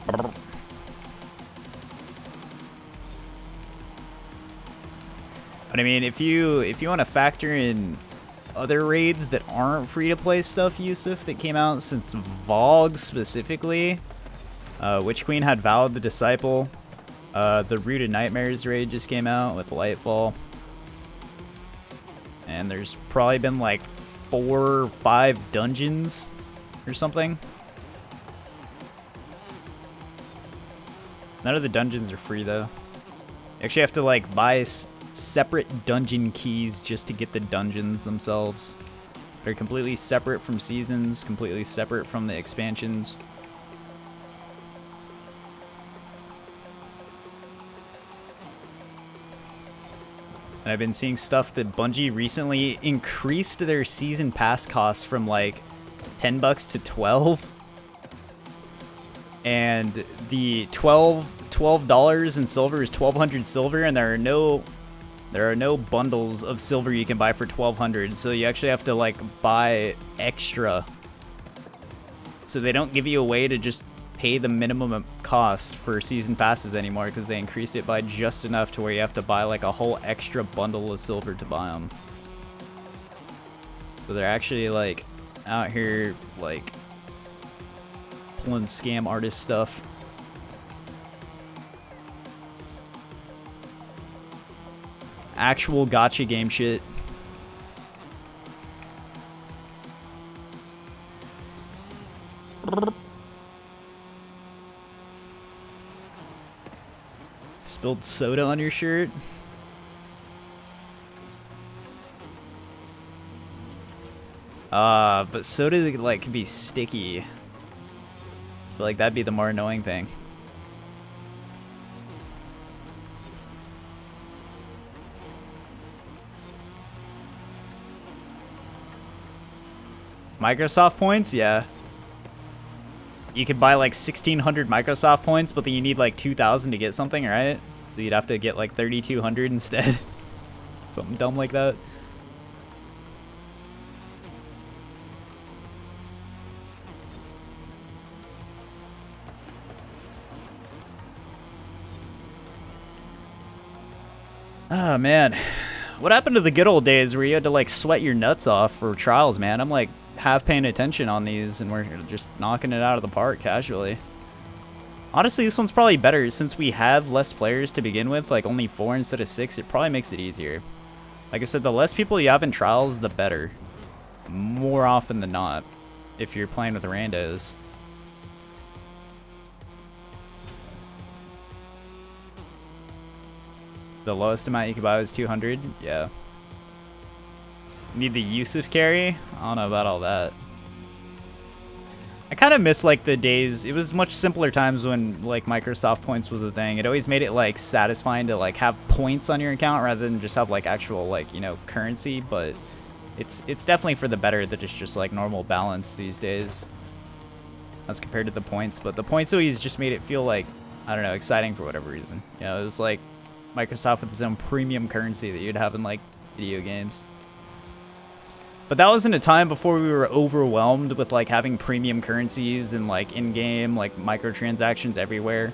Speaker 1: But I mean, if you want to factor in other raids that aren't free-to-play stuff, Yusuf, that came out since VOG specifically, Witch Queen had Vow of the Disciple. The Rooted Nightmares raid just came out with Lightfall. And there's probably been like 4 or 5 dungeons or something. None of the dungeons are free though. You actually have to like buy separate dungeon keys just to get the dungeons themselves. They're completely separate from seasons, completely separate from the expansions. And I've been seeing stuff that Bungie recently increased their season pass costs from like $10 to 12. And the $12 in silver is 1,200 silver, and there are no bundles of silver you can buy for 1,200. So you actually have to like buy extra. So they don't give you a way to just pay the minimum cost for season passes anymore, because they increased it by just enough to where you have to buy like a whole extra bundle of silver to buy them. So they're actually like out here like pulling scam artist stuff. Actual gacha game shit. Spilled soda on your shirt? But soda like can be sticky. I feel like that'd be the more annoying thing. Microsoft points? Yeah. You could buy like 1,600 Microsoft points, but then you need like 2,000 to get something, right? So you'd have to get like 3,200 instead. Something dumb like that. Oh man, what happened to the good old days where you had to like sweat your nuts off for trials, man? I'm like half paying attention on these and we're just knocking it out of the park casually. Honestly, this one's probably better since we have less players to begin with, like only 4 instead of 6. It probably makes it easier. Like I said, the less people you have in trials, the better. More often than not, if you're playing with randos. The lowest amount you can buy was 200. Yeah. Need the Yusuf carry? I don't know about all that. I kind of miss like the days. It was much simpler times when like Microsoft points was a thing. It always made it like satisfying to like have points on your account rather than just have like actual like, you know, currency. But it's definitely for the better that it's just like normal balance these days as compared to the points. But the points always just made it feel like, I don't know, exciting for whatever reason. You know, it was like Microsoft with its own premium currency that you'd have in like video games. But that was in a time before we were overwhelmed with like having premium currencies and like in-game like microtransactions everywhere.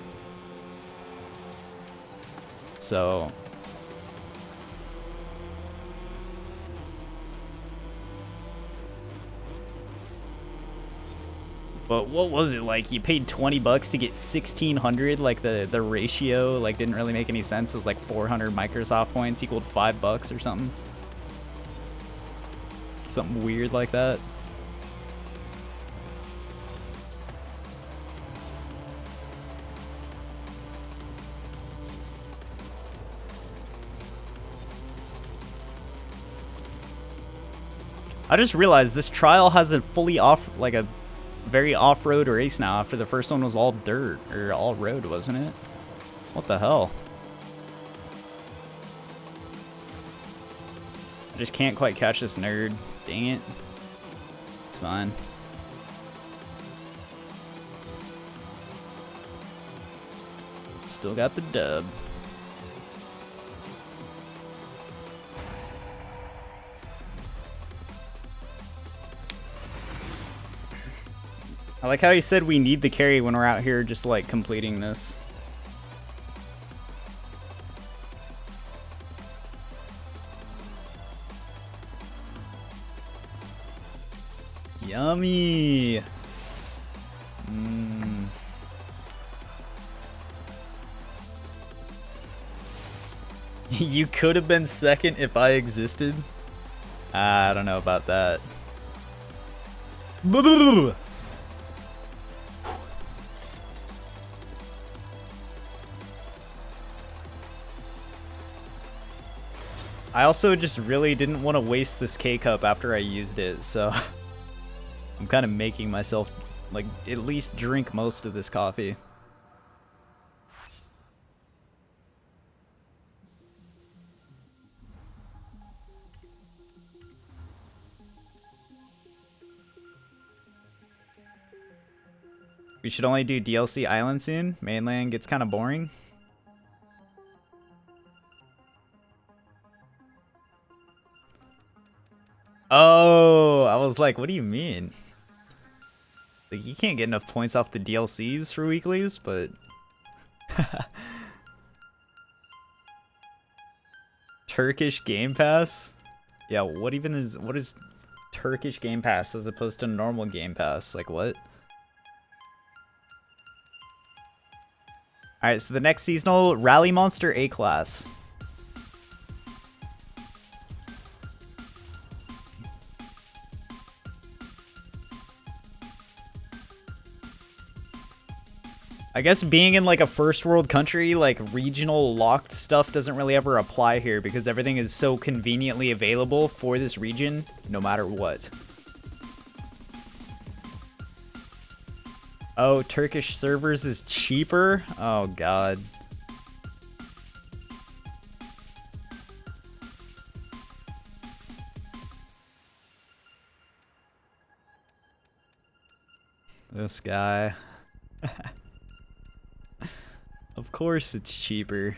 Speaker 1: So but what was it like? You paid 20 bucks to get 1600, like the ratio like didn't really make any sense. It was like 400 Microsoft points equaled $5 or something. Something weird like that. I just realized this trial has a fully like a very off-road race now after the first one was all dirt or all road, wasn't it? What the hell? I just can't quite catch this nerd. Dang it. It's fine. Still got the dub. I like how he said we need the carry when we're out here just like completing this. Yummy. You could have been second if I existed. I don't know about that. I also just really didn't want to waste this K-Cup after I used it, so I'm kind of making myself, like, at least drink most of this coffee. We should only do DLC Island soon. Mainland gets kind of boring. Oh, I was like, what do you mean? Like, you can't get enough points off the DLCs for weeklies, but... Turkish Game Pass? Yeah, what is Turkish Game Pass as opposed to normal Game Pass? Like, what? Alright, so the next seasonal, Rally Monster A-Class. I guess being in like a first world country, like regional locked stuff doesn't really ever apply here because everything is so conveniently available for this region, no matter what. Oh, Turkish servers is cheaper? Oh, God. This guy. Of course it's cheaper.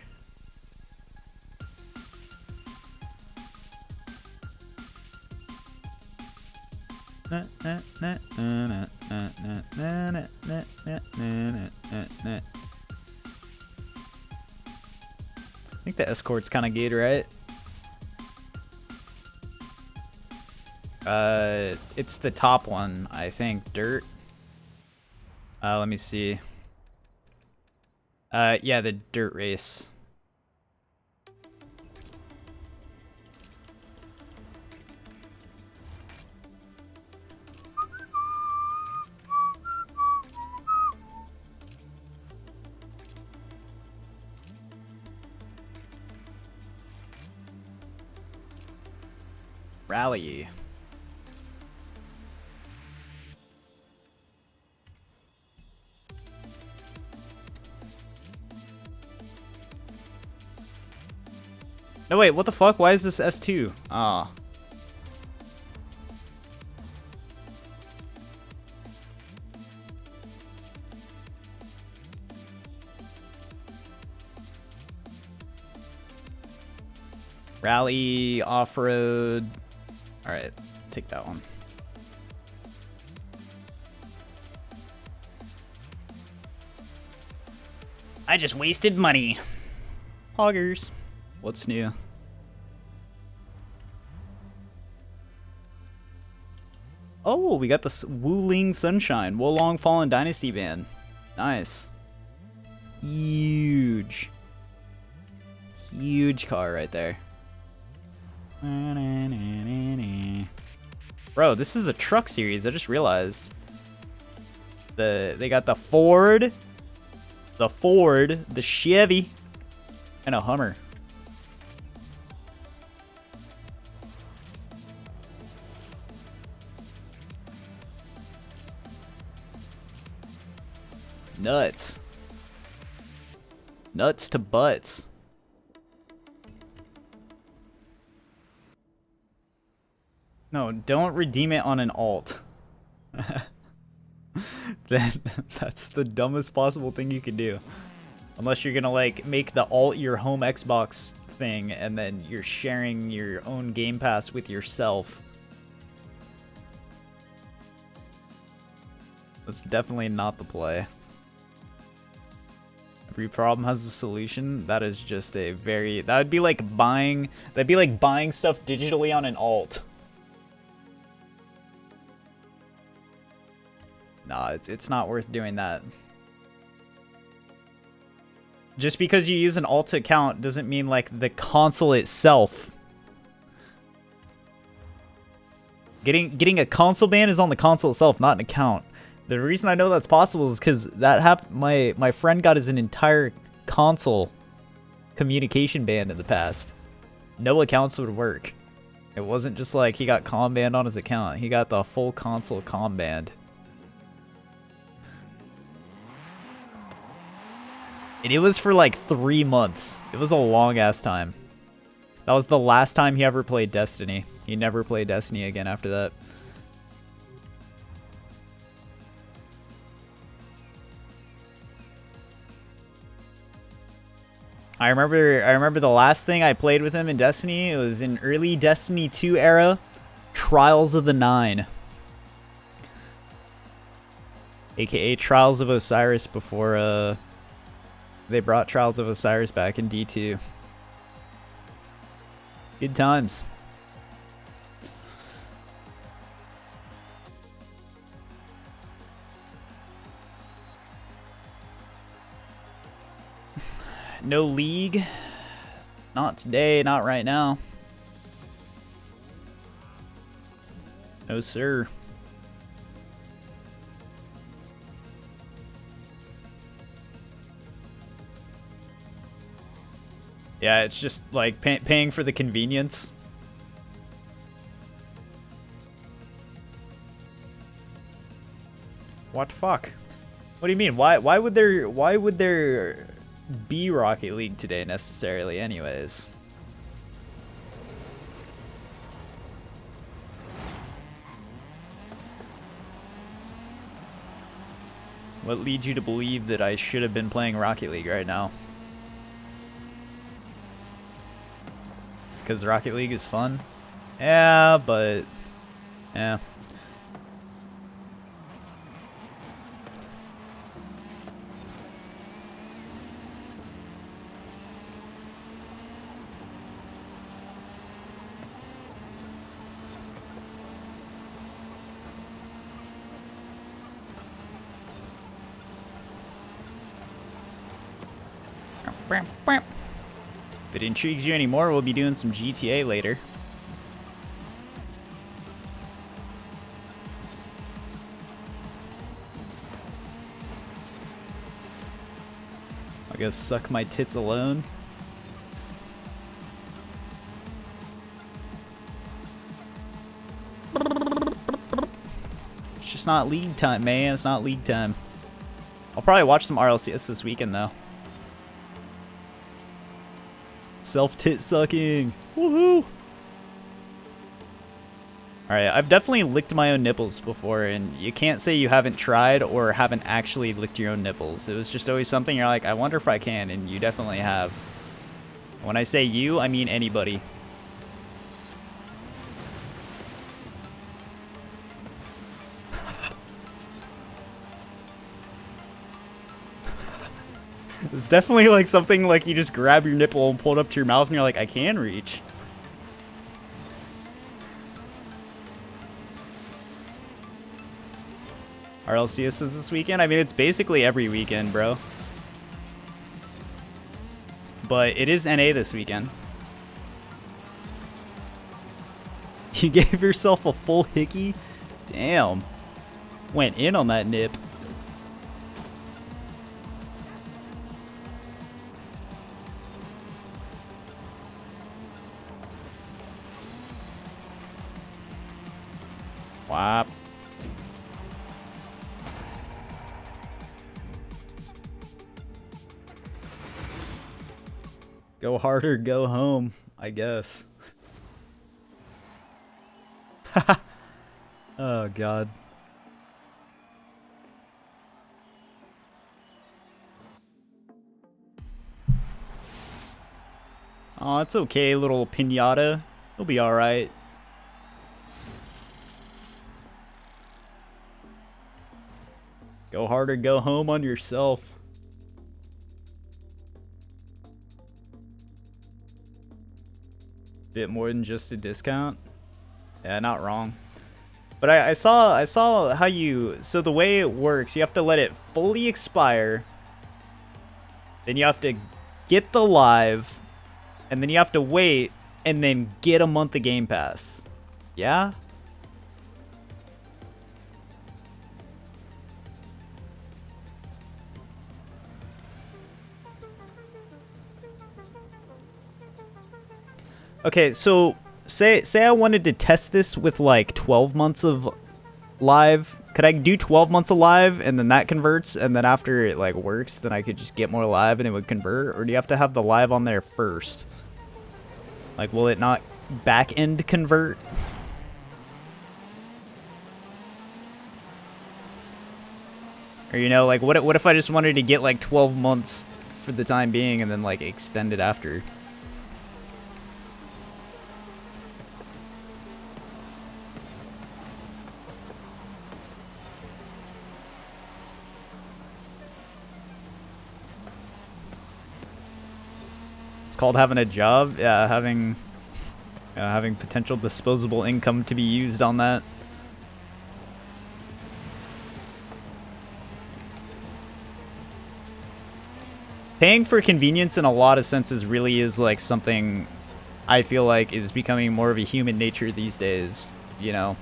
Speaker 1: I think the escort's kind of good, right? It's the top one, I think. Dirt. Let me see. Yeah, the dirt race. Rally. No, wait, what the fuck? Why is this S2? Ah. Rally, off-road. Alright, take that one. I just wasted money. Hoggers. What's new? Oh, we got the Wuling Sunshine. Wolong Fallen Dynasty Band. Nice. Huge. Huge car right there. Bro, this is a truck series. I just realized. They got the Ford, the Chevy, and a Hummer. Nuts. Nuts to butts. No, don't redeem it on an alt. That's the dumbest possible thing you can do. Unless you're gonna like make the alt your home Xbox thing and then you're sharing your own Game Pass with yourself. That's definitely not the play. Every problem has a solution. That is just a very... That'd be like buying stuff digitally on an alt. Nah, it's not worth doing that. Just because you use an alt account doesn't mean like the console itself. Getting a console ban is on the console itself, not an account. The reason I know that's possible is because that happened. My friend got his entire console communication banned in the past. No accounts would work. It wasn't just like he got comm banned on his account. He got the full console comm banned. And it was for like 3 months. It was a long ass time. That was the last time he ever played Destiny. He never played Destiny again after that. I remember the last thing I played with him in Destiny. It was in early Destiny 2 era, Trials of the Nine. AKA Trials of Osiris before they brought Trials of Osiris back in D2. Good times. No league. Not today, not right now. No, sir. Yeah, it's just like paying for the convenience. What the fuck? What do you mean? Why would there be Rocket League today necessarily anyways? What leads you to believe that I should have been playing Rocket League right now? Because Rocket League is fun? Yeah, but... yeah. If it intrigues you anymore, we'll be doing some GTA later. I guess suck my tits alone. It's just not league time, man. It's not league time. I'll probably watch some RLCS this weekend, though. Self-tit sucking. Woohoo! Alright, I've definitely licked my own nipples before, and you can't say you haven't tried or haven't actually licked your own nipples. It was just always something you're like, I wonder if I can, and you definitely have. When I say you, I mean anybody. It's definitely like something like you just grab your nipple and pull it up to your mouth and you're like, I can reach. RLCS is this weekend? I mean, it's basically every weekend, bro. But it is NA this weekend. You gave yourself a full hickey? Damn. Went in on that nip. Whop. Go hard or go home, I guess. Oh, God. Oh, it's okay, little pinata. He'll be alright. Go hard or go home on yourself. Bit more than just a discount. Yeah, not wrong. But I saw how you, so the way it works, you have to let it fully expire. Then you have to get the live, and then you have to wait and then get a month of Game Pass. Yeah? Okay, so say I wanted to test this with like 12 months of live. Could I do 12 months of live and then that converts, and then after it like works, then I could just get more live and it would convert? Or do you have to have the live on there first? Like, will it not back end convert? Or, you know, like what if I just wanted to get like 12 months for the time being and then like extend it after? It's called having a job. Yeah, having potential disposable income to be used on that. Paying for convenience in a lot of senses really is like something I feel like is becoming more of a human nature these days. You know,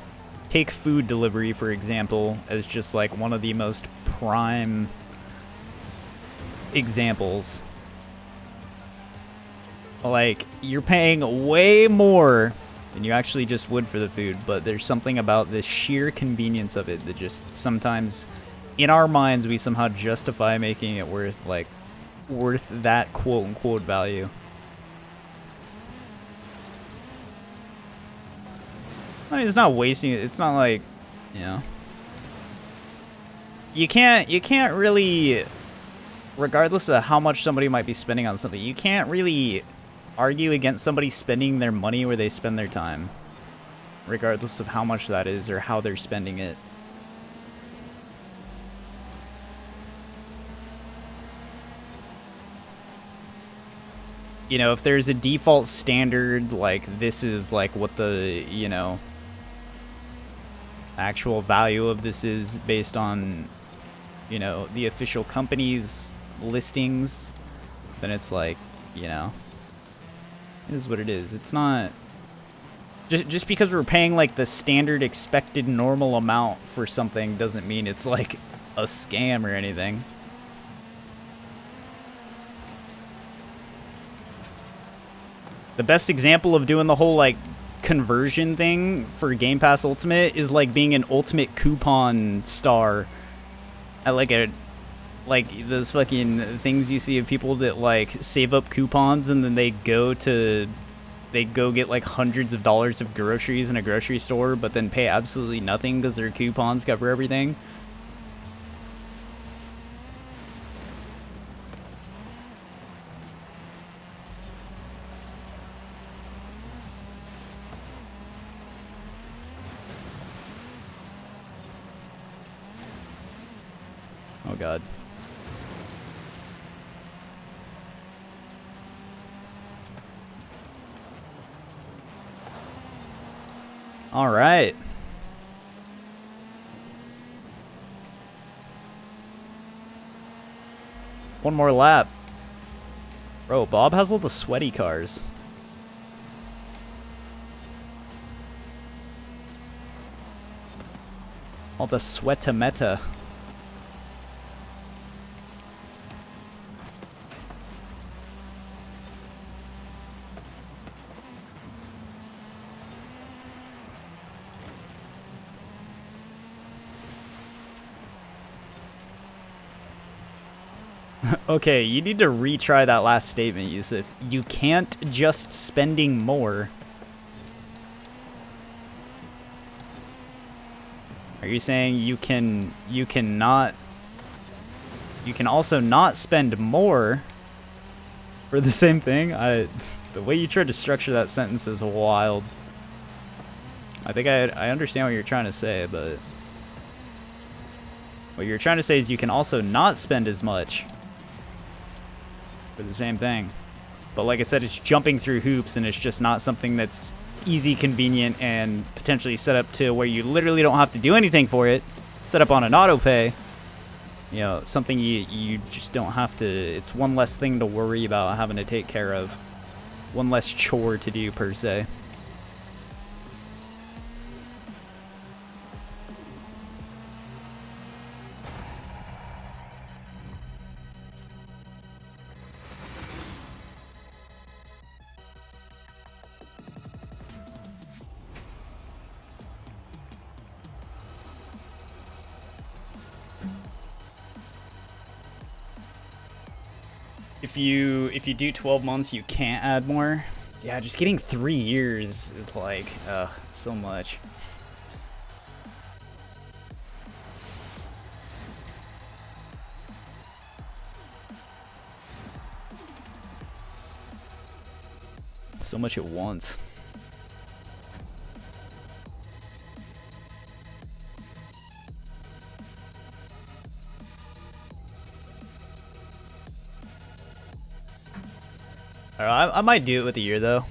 Speaker 1: take food delivery, for example, as just like one of the most prime examples. Like, you're paying way more than you actually just would for the food, but there's something about the sheer convenience of it that just sometimes, in our minds, we somehow justify making it worth that quote-unquote value. I mean, it's not wasting it. It's not like, you know. You can't really, regardless of how much somebody might be spending on something, you can't really argue against somebody spending their money where they spend their time, regardless of how much that is or how they're spending it. You know, if there's a default standard, like this is like what the, you know, actual value of this is based on, you know, the official company's listings, then it's like, you know, it is what it is. It's not just because we're paying like the standard expected normal amount for something doesn't mean it's like a scam or anything. The best example of doing the whole like conversion thing for Game Pass Ultimate is like being an ultimate coupon star at like those fucking things you see of people that like save up coupons and then they go get like hundreds of dollars of groceries in a grocery store but then pay absolutely nothing because their coupons cover everything. Oh god. All right. One more lap. Bro, Bob has all the sweaty cars. All the sweatameta. Okay, you need to retry that last statement, Yusuf. You can't just spending more. Are you saying you can also not spend more for the same thing? The way you tried to structure that sentence is wild. I think I understand what you're trying to say, but what you're trying to say is you can also not spend as much for the same thing. But like I said, it's jumping through hoops and it's just not something that's easy, convenient, and potentially set up to where you literally don't have to do anything for it. Set up on an auto pay. You know, something you just don't have to, it's one less thing to worry about having to take care of. One less chore to do per se. If you do 12 months, you can't add more. Yeah, just getting 3 years is like, so much. So much at once. I might do it with a year though.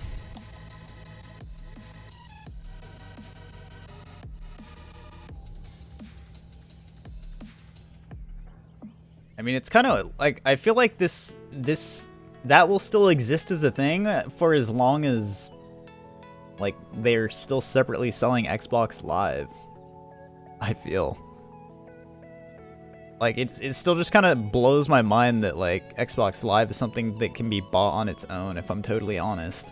Speaker 1: I mean, it's kind of like, I feel like that will still exist as a thing for as long as like they're still separately selling Xbox Live. I feel like it still just kind of blows my mind that like Xbox Live is something that can be bought on its own, if I'm totally honest.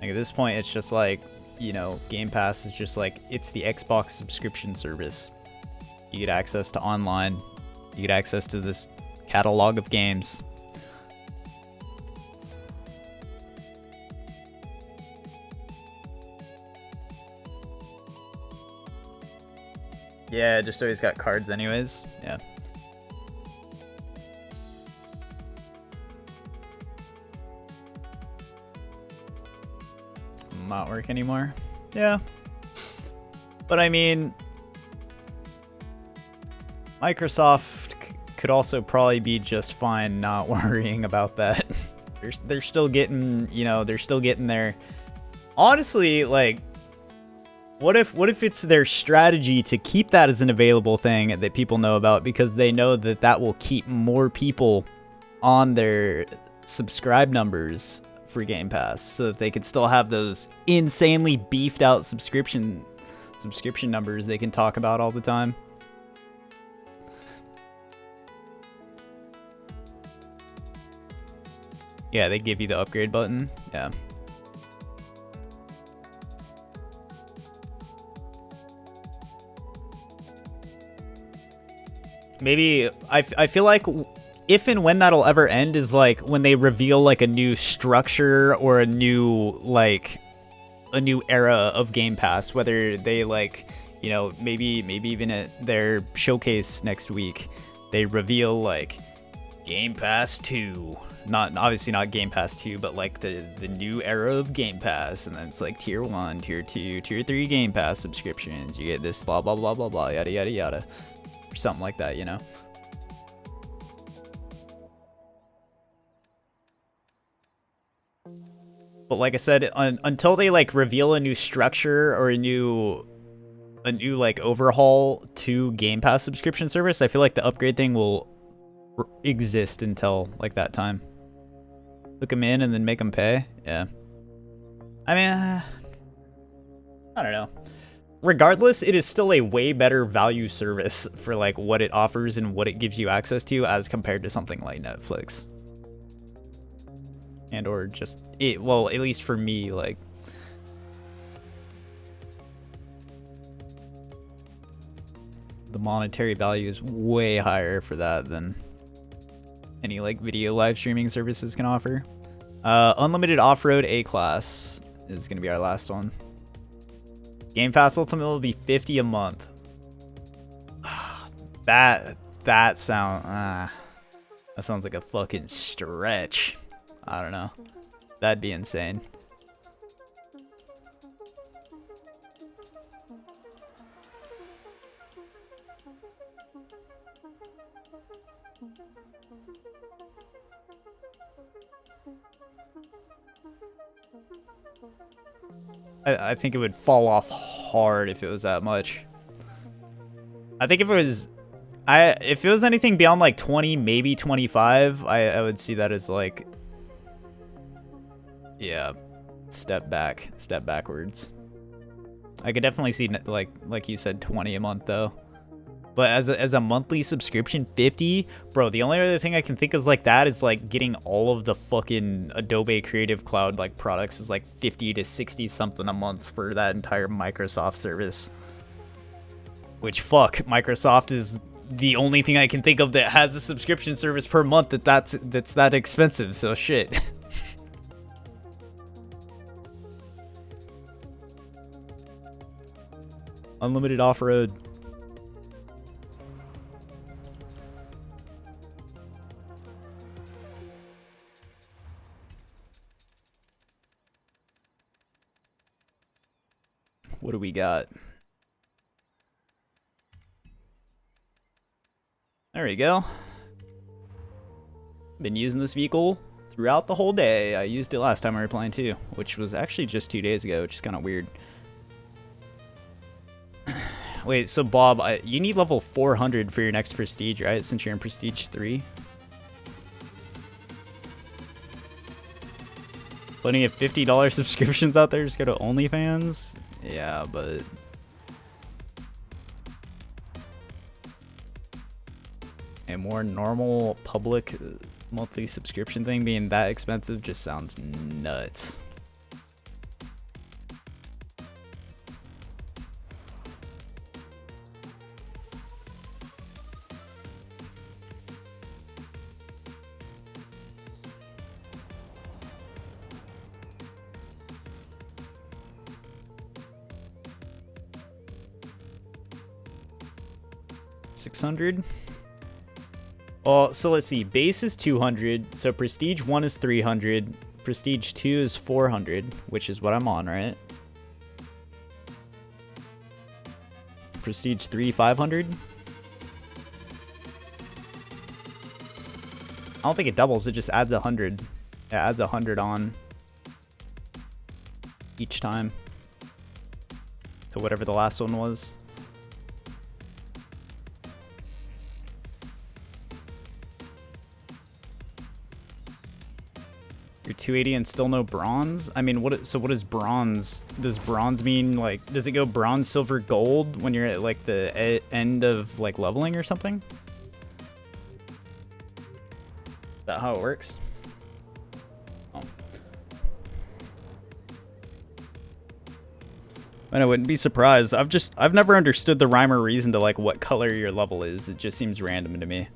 Speaker 1: Like at this point, it's just like, you know, Game Pass is just like, it's the Xbox subscription service. You get access to online, you get access to this catalog of games. Yeah, just always got cards anyways. Yeah. Not work anymore. Yeah. But I mean, Microsoft could also probably be just fine not worrying about that. They're still getting, you know, they're still getting there. Honestly, like, what if it's their strategy to keep that as an available thing that people know about because they know that that will keep more people on their subscribe numbers for Game Pass so that they could still have those insanely beefed out subscription numbers they can talk about all the time. Yeah, they give you the upgrade button. Yeah. Maybe I feel like if and when that'll ever end is like when they reveal like a new structure or a new era of Game Pass, whether they like, you know, maybe even at their showcase next week, they reveal like Game Pass 2. Not obviously not Game Pass 2, but like the new era of Game Pass, and then it's like tier 1, tier 2, tier 3 Game Pass subscriptions. You get this blah blah blah blah blah yada yada yada. Or something like that, you know. But like I said, until they like reveal a new structure or a new like overhaul to Game Pass subscription service, I feel like the upgrade thing will exist until like that time. Hook them in and then make them pay. Yeah. I mean, I don't know. Regardless, it is still a way better value service for like what it offers and what it gives you access to as compared to something like Netflix. And or just it, well, at least for me, like the monetary value is way higher for that than any like video live streaming services can offer. Unlimited off-road A-class is gonna be our last one. Game Pass Ultimate will be $50 a month. That sounds like a fucking stretch. I don't know. That'd be insane. I think it would fall off hard if it was that much. I think if it was anything beyond like 20, maybe 25, I would see that as like, yeah, step backwards. I could definitely see like you said 20 a month though. But as a monthly subscription, 50, bro, the only other thing I can think is like that is like getting all of the fucking Adobe Creative Cloud like products is like 50 to 60 something a month for that entire Microsoft service. Which fuck, Microsoft is the only thing I can think of that has a subscription service per month that's that expensive, so shit. Unlimited off-road. What do we got? There we go. Been using this vehicle throughout the whole day. I used it last time we were playing too, which was actually just 2 days ago, which is kind of weird. Wait, so Bob, you need level 400 for your next prestige, right? Since you're in prestige 3. Plenty of $50 subscriptions out there. Just go to OnlyFans. Yeah, but a more normal public monthly subscription thing being that expensive just sounds nuts. $600. Well, so let's see. Base is 200. So Prestige 1 is 300. Prestige 2 is 400, which is what I'm on, right? Prestige 3, 500. I don't think it doubles. It just adds 100. It adds 100 on each time to whatever the last one was. You're 280 and still no bronze? I mean, so what is bronze? Does bronze mean, like, does it go bronze, silver, gold when you're at, like, the end of, like, leveling or something? Is that how it works? Oh. And I wouldn't be surprised. I've never understood the rhyme or reason to, like, what color your level is. It just seems random to me.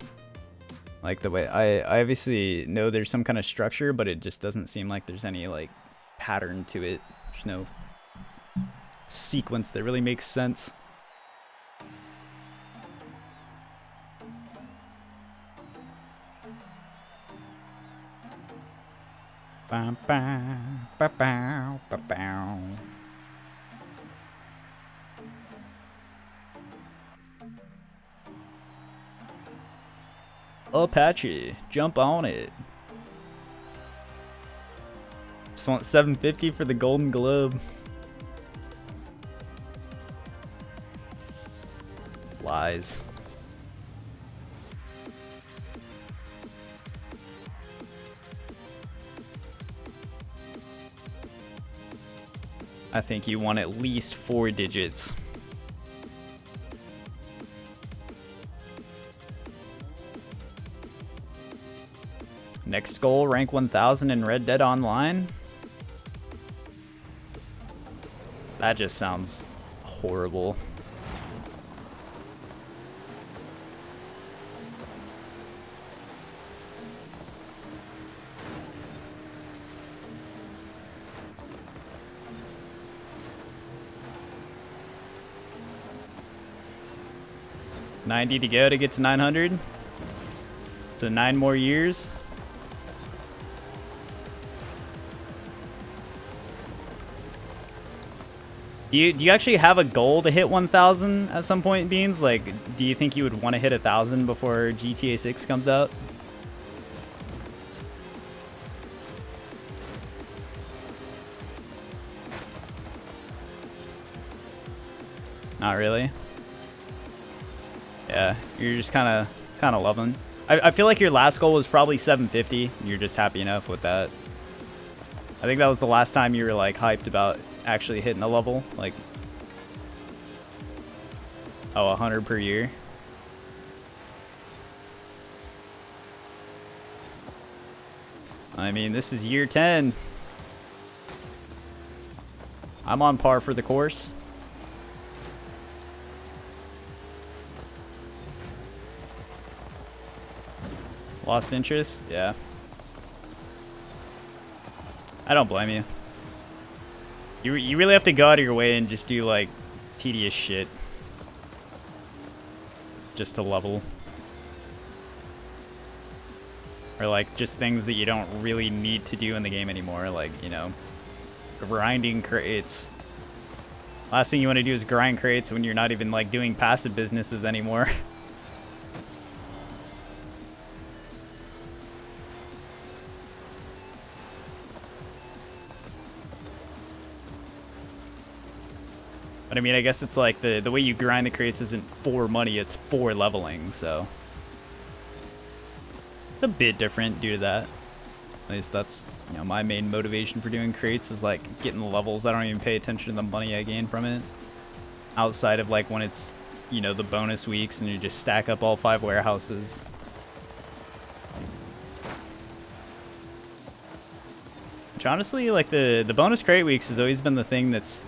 Speaker 1: Like, the way I obviously know there's some kind of structure, but it just doesn't seem like there's any, like, pattern to it. There's no sequence that really makes sense. Ba ba ba ba ba ba. Apache, jump on it. Just want 750 for the Golden Globe. Lies. I think you want at least 4 digits. Next goal, rank 1000 in Red Dead Online. That just sounds horrible. $90 to go to get to 900. So 9 more years. Do you actually have a goal to hit 1,000 at some point, Beans? Like, do you think you would want to hit 1,000 before GTA 6 comes out? Not really. Yeah, you're just kind of loving. I feel like your last goal was probably 750. You're just happy enough with that. I think that was the last time you were like hyped about actually hitting a level, like, oh, 100 per year. I mean, this is year 10. I'm on par for the course. Lost interest? Yeah. I don't blame you. You really have to go out of your way and just do, like, tedious shit. Just to level. Or, like, just things that you don't really need to do in the game anymore. Like, you know, grinding crates. Last thing you want to do is grind crates when you're not even, like, doing passive businesses anymore. But I mean, I guess it's like the way you grind the crates isn't for money, it's for leveling, so it's a bit different due to that. At least that's, you know, my main motivation for doing crates is like getting the levels. I don't even pay attention to the money I gain from it. Outside of like when it's, you know, the bonus weeks and you just stack up all 5 warehouses. Which honestly, like the bonus crate weeks has always been the thing that's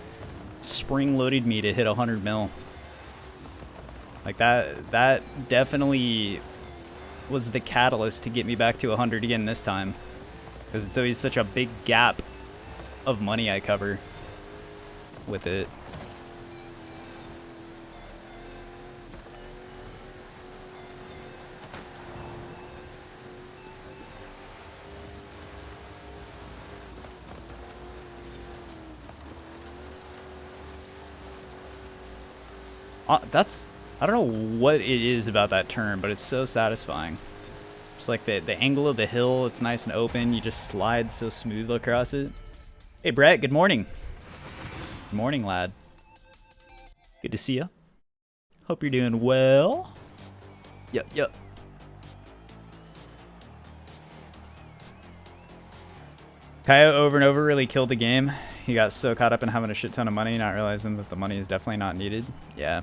Speaker 1: spring-loaded me to hit 100 mil. Like that definitely was the catalyst to get me back to 100 again this time, because it's always such a big gap of money I cover with it. I don't know what it is about that turn, but it's so satisfying. Just like the angle of the hill, it's nice and open. You just slide so smooth across it. Hey, Brett, good morning. Good morning, lad. Good to see you. Hope you're doing well. Yep. Kaya over and over really killed the game. He got so caught up in having a shit ton of money, not realizing that the money is definitely not needed. Yeah.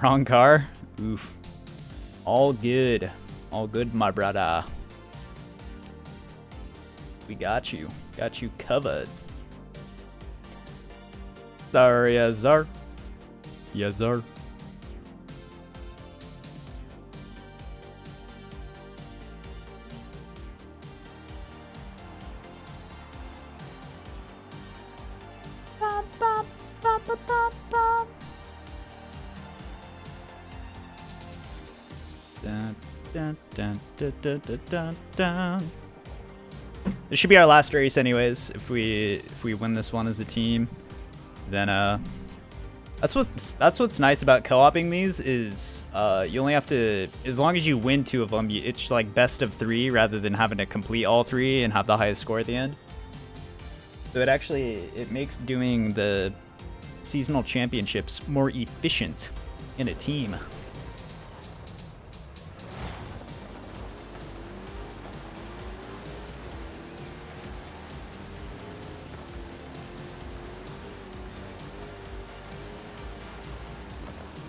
Speaker 1: Wrong car? Oof. All good. All good, my brother. We got you. Got you covered. Sorry, yes, sir. Yes, sir. Bum, bum, bum, bum, bum, bum. Dun, dun, dun, dun, dun, dun, dun, dun. This should be our last race anyways. If we win this one as a team, then that's what's nice about co-oping these is you only have to, as long as you win 2 of them, it's like best of 3 rather than having to complete all 3 and have the highest score at the end. So it makes doing the seasonal championships more efficient in a team.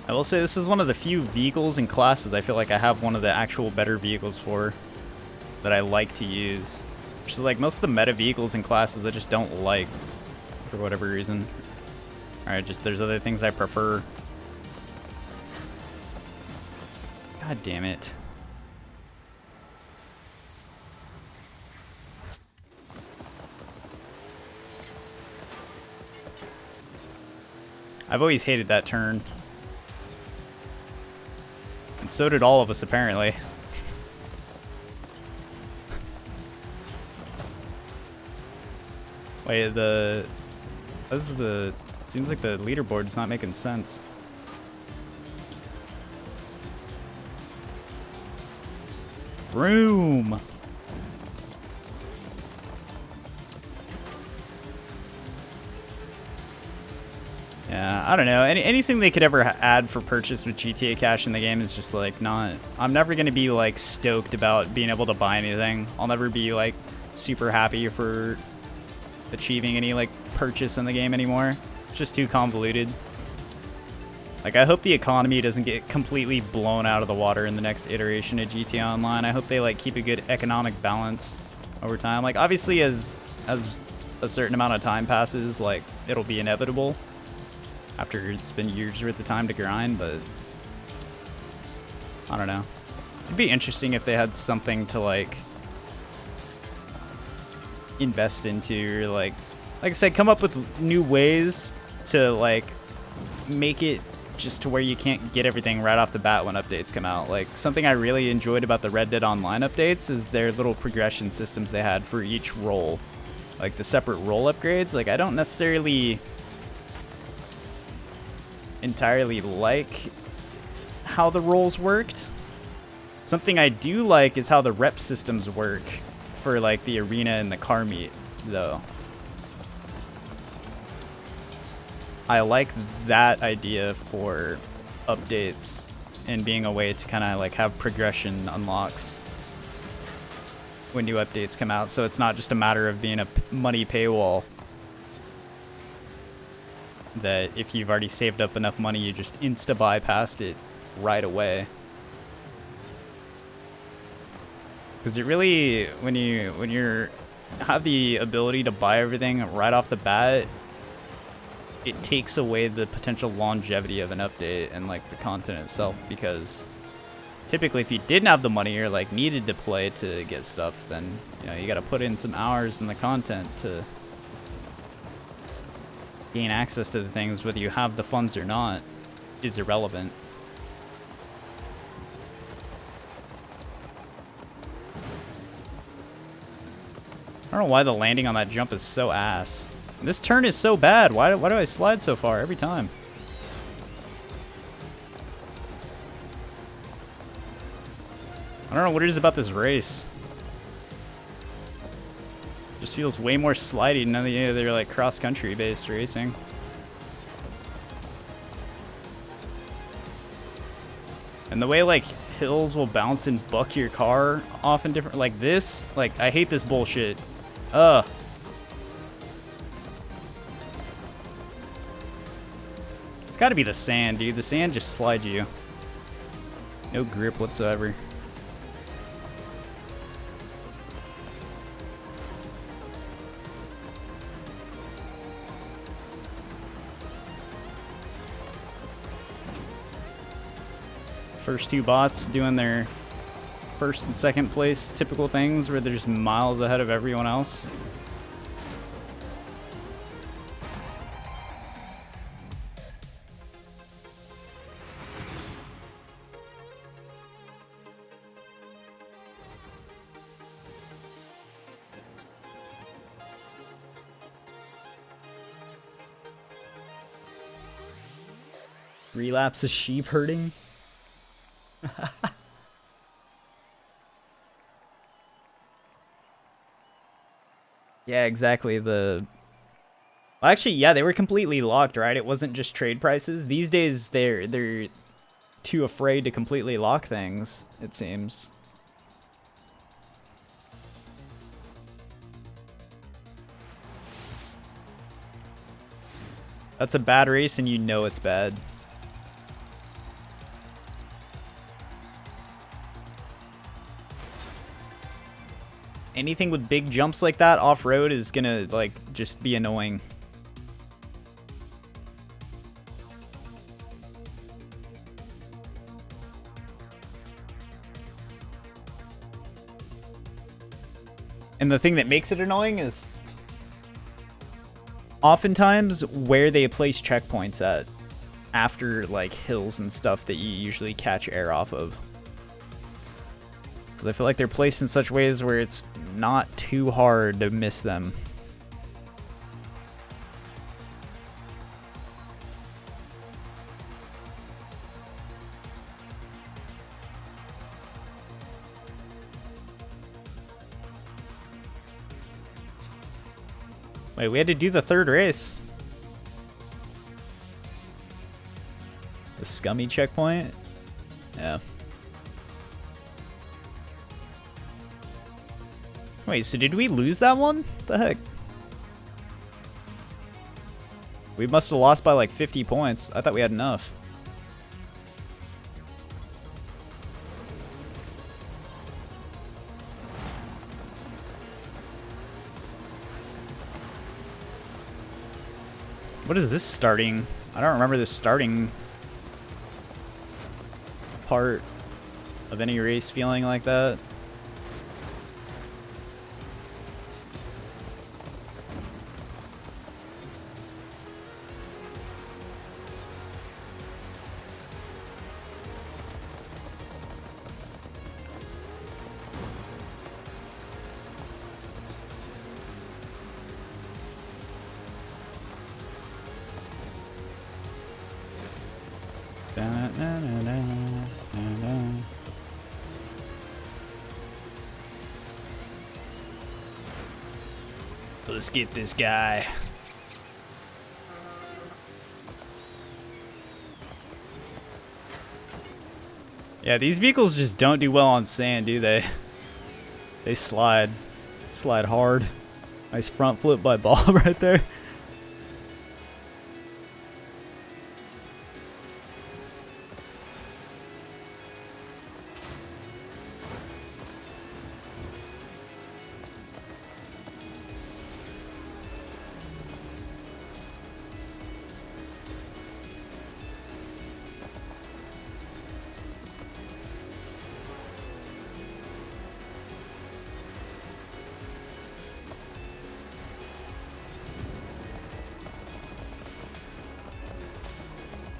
Speaker 1: I will say this is one of the few vehicles and classes I feel like I have one of the actual better vehicles for that I like to use. Which is like most of the meta vehicles and classes I just don't like for whatever reason. Alright, just there's other things I prefer. God damn it. I've always hated that turn. And so did all of us, apparently. Wait, seems like the leaderboard's not making sense. Vroom! Yeah, I don't know. Anything they could ever add for purchase with GTA Cash in the game is just like not. I'm never gonna be like stoked about being able to buy anything. I'll never be like super happy for achieving any like purchase in the game anymore. It's just too convoluted. Like I hope the economy doesn't get completely blown out of the water in the next iteration of GTA Online. I hope they like keep a good economic balance over time. Like obviously as a certain amount of time passes, like it'll be inevitable. After it's been years worth of time to grind, but I don't know. It'd be interesting if they had something to like invest into, or like I said, come up with new ways to like make it just to where you can't get everything right off the bat when updates come out. Like something I really enjoyed about the Red Dead Online updates is their little progression systems they had for each role, like the separate role upgrades. Like I don't necessarily entirely like how the roles worked. Something I do like is how the rep systems work for like the arena and the car meet though. I like that idea for updates and being a way to kind of like have progression unlocks when new updates come out, so it's not just a matter of being a money paywall that if you've already saved up enough money, you just insta-buy past it right away. Because it really, when you're have the ability to buy everything right off the bat, it takes away the potential longevity of an update and like the content itself. Because typically, if you didn't have the money or like needed to play to get stuff, then you know you got to put in some hours in the content to gain access to the things. Whether you have the funds or not is irrelevant. I don't know why the landing on that jump is so ass. This turn is so bad. Why do I slide so far every time? I don't know what it is about this race. Just feels way more slidey than any other like cross-country based racing. And the way like hills will bounce and buck your car off in different, like this, like I hate this bullshit. Ugh. It's gotta be the sand, dude. The sand just slides you. No grip whatsoever. First two bots doing their first and second place typical things where they're just miles ahead of everyone else. Relapse of sheep herding. Yeah, exactly. Well, actually, yeah, they were completely locked, right? It wasn't just trade prices. These days, they're too afraid to completely lock things, it seems. That's a bad race, and you know it's bad. Anything with big jumps like that off-road is gonna like just be annoying. And the thing that makes it annoying is oftentimes where they place checkpoints at after like hills and stuff that you usually catch air off of. Because I feel like they're placed in such ways where it's not too hard to miss them. Wait, we had to do the third race. The scummy checkpoint? Yeah. Wait, so did we lose that one? The heck? We must have lost by like 50 points. I thought we had enough. What is this starting? I don't remember this starting part of any race feeling like that. Let's get this guy. Yeah, these vehicles just don't do well on sand, do they? They slide. Slide hard. Nice front flip by Bob right there.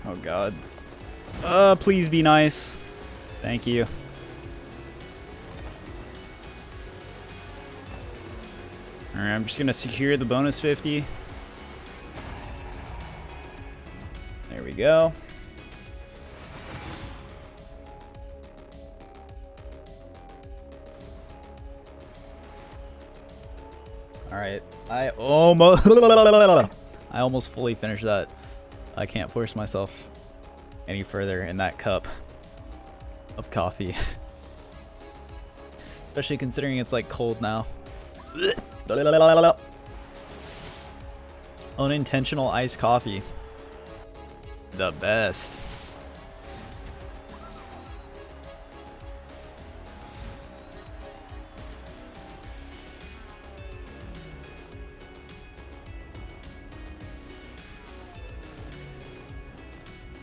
Speaker 1: Oh god. Please be nice. Thank you. Alright, I'm just gonna secure the bonus 50. There we go. Alright. I almost fully finished that. I can't force myself any further in that cup of coffee. Especially considering it's like cold now. Unintentional iced coffee. The best.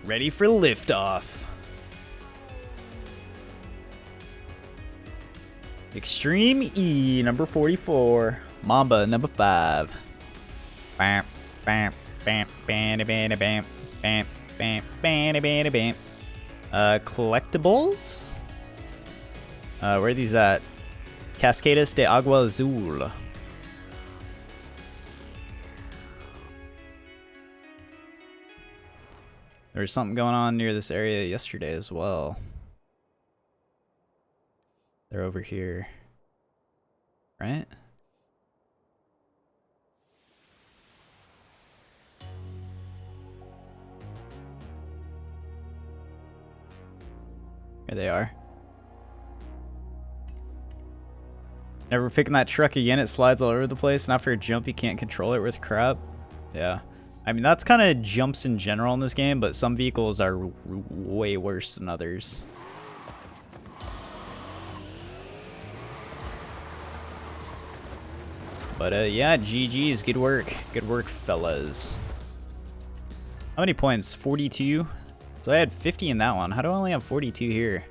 Speaker 1: Ready for liftoff. Extreme E, number 44. Mamba, number 5. Bam, bam, bam, bam, bam, bam, bam, bam, bam, bam, bam. Collectibles? Where are these at? Cascadas de Agua Azul. There was something going on near this area yesterday as well. They're over here. Right? Here they are. Never picking that truck again. It slides all over the place, and after a jump, you can't control it with crap. Yeah. I mean, that's kind of jumps in general in this game, but some vehicles are way worse than others. But yeah, GG's. Good work. Good work, fellas. How many points? 42? So I had 50 in that one. How do I only have 42 here?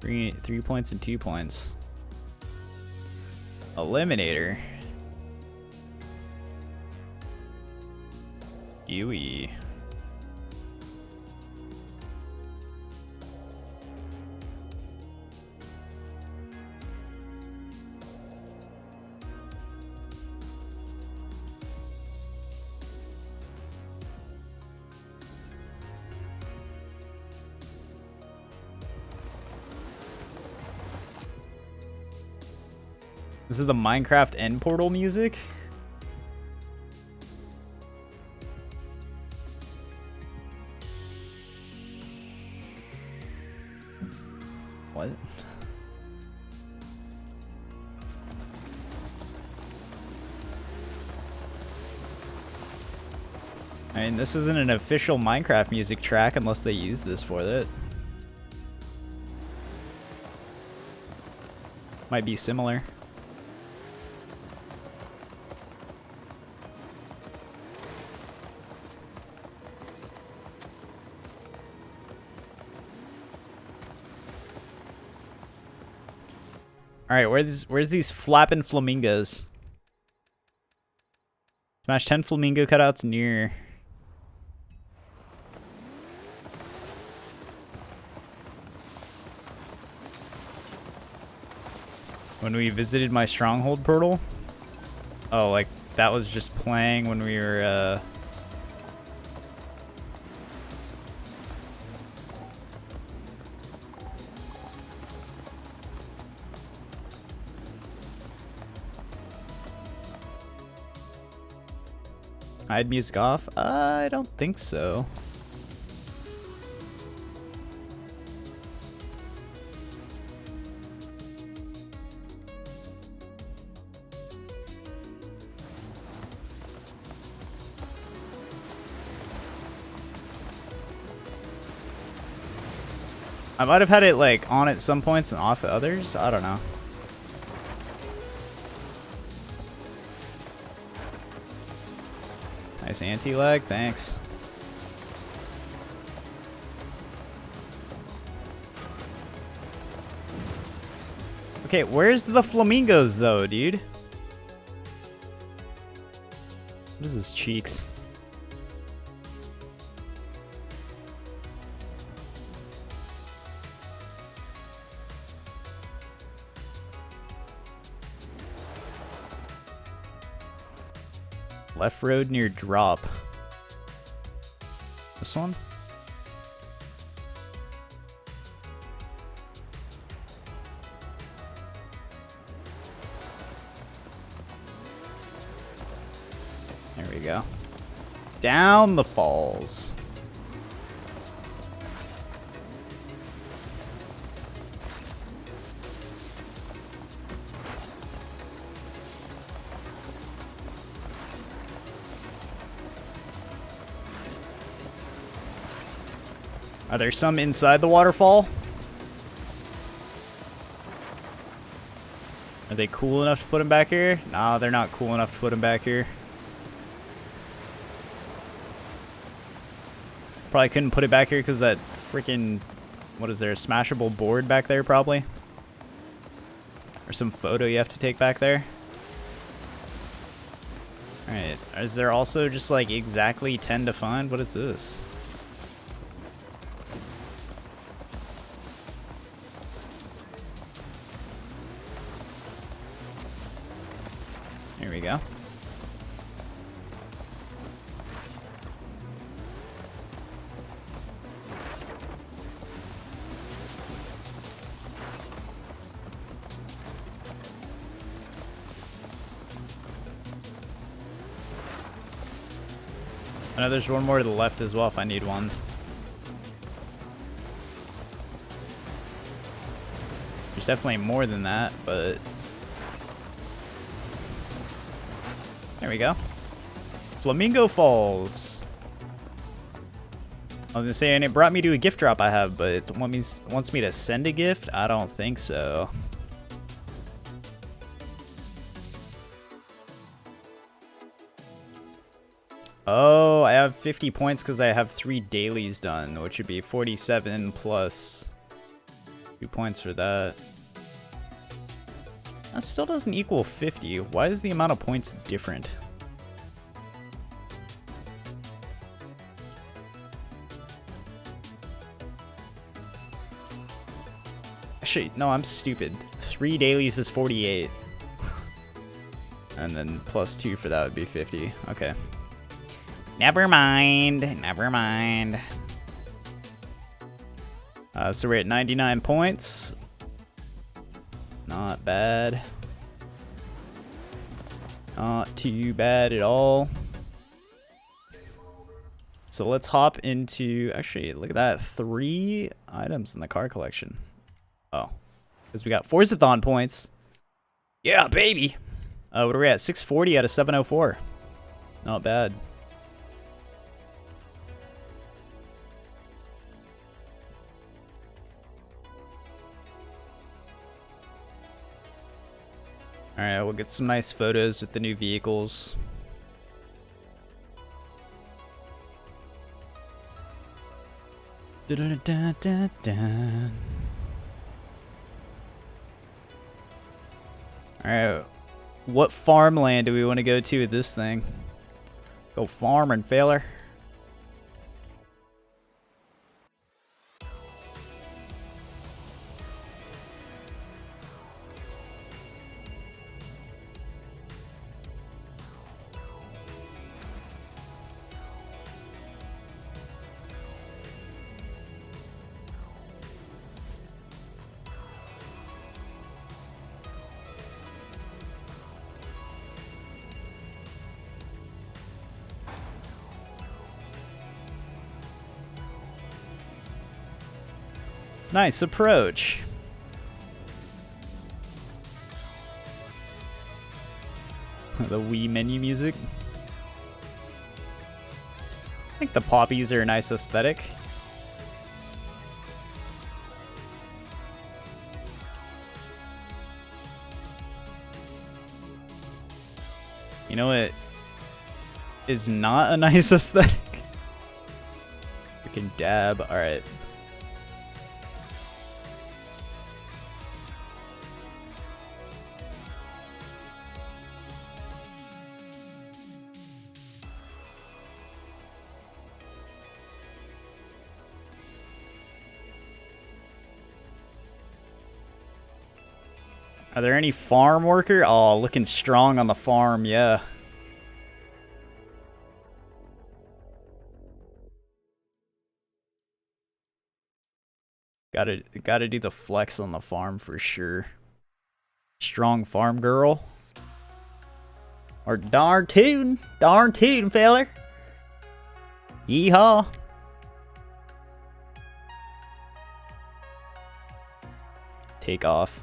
Speaker 1: 3 points and 2 points. Eliminator. Yui. This is the Minecraft end portal music? What? I mean, this isn't an official Minecraft music track unless they use this for it. Might be similar. Alright, where's these flapping flamingos? Smash 10 flamingo cutouts near. When we visited my stronghold portal? Oh, like that was just playing when we were I had music off? I don't think so. I might have had it like on at some points and off at others. I don't know. Nice anti-lag, thanks. Okay, where's the flamingos though, dude? What is this, cheeks? Left road near drop. This one? There we go. Down the falls. Are there some inside the waterfall? Are they cool enough to put them back here? Nah, they're not cool enough to put them back here. Probably couldn't put it back here because that freaking, what is there, a smashable board back there probably? Or some photo you have to take back there. Alright, is there also just like exactly 10 to find? What is this? Here we go. I know there's one more to the left as well if I need one. There's definitely more than that, but... There we go. Flamingo Falls. I was gonna say, and it brought me to a gift drop I have, but it wants me to send a gift? I don't think so. Oh, I have 50 points because I have 3 dailies done, which would be 47 plus 2 points for that. That still doesn't equal 50. Why is the amount of points different? Actually, no, I'm stupid. 3 dailies is 48. And then plus 2 for that would be 50. Okay. Never mind. Never mind. So we're at 99 points. Not bad. Not too bad at all. So let's hop into... Actually, look at that. 3 items in the car collection. Oh. Because we got Forzathon points. Yeah, baby. What are we at? 640 out of 704. Not bad. Alright, we'll get some nice photos with the new vehicles. Alright, what farmland do we want to go to with this thing? Go farming, failer. Nice approach. The Wii menu music. I think the poppies are a nice aesthetic. You know what is not a nice aesthetic? Freaking dab. Alright. Are there any farm worker? Oh, looking strong on the farm, yeah. Gotta do the flex on the farm for sure. Strong farm girl. Or darn tootin', feller. Yeehaw. Take off.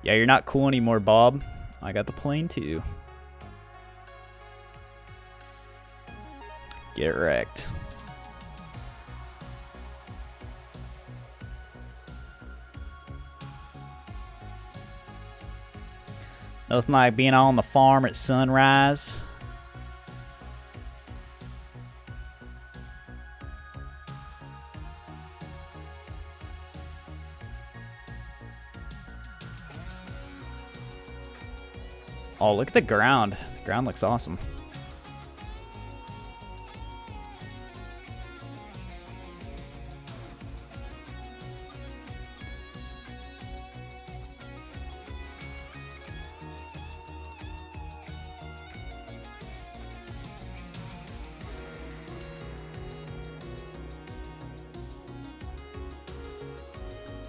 Speaker 1: Yeah, you're not cool anymore, Bob. I got the plane too. Get wrecked. Nothing like being on the farm at sunrise. Oh, look at the ground. The ground looks awesome.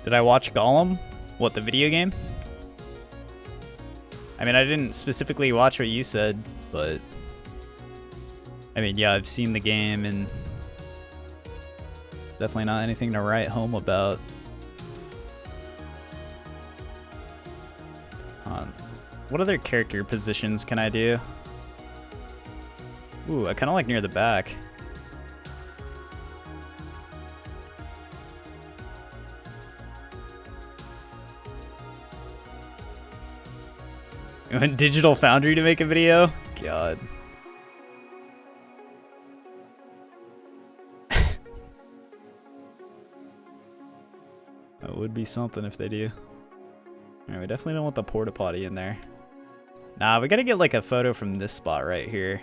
Speaker 1: Did I watch Gollum? What, the video game? I mean, I didn't specifically watch what you said, but... I mean, yeah, I've seen the game, and... definitely not anything to write home about. What other character positions can I do? Ooh, I kind of like near the back. You went Digital Foundry to make a video? God. That would be something if they do. Alright, we definitely don't want the porta potty in there. Nah, we gotta get like a photo from this spot right here.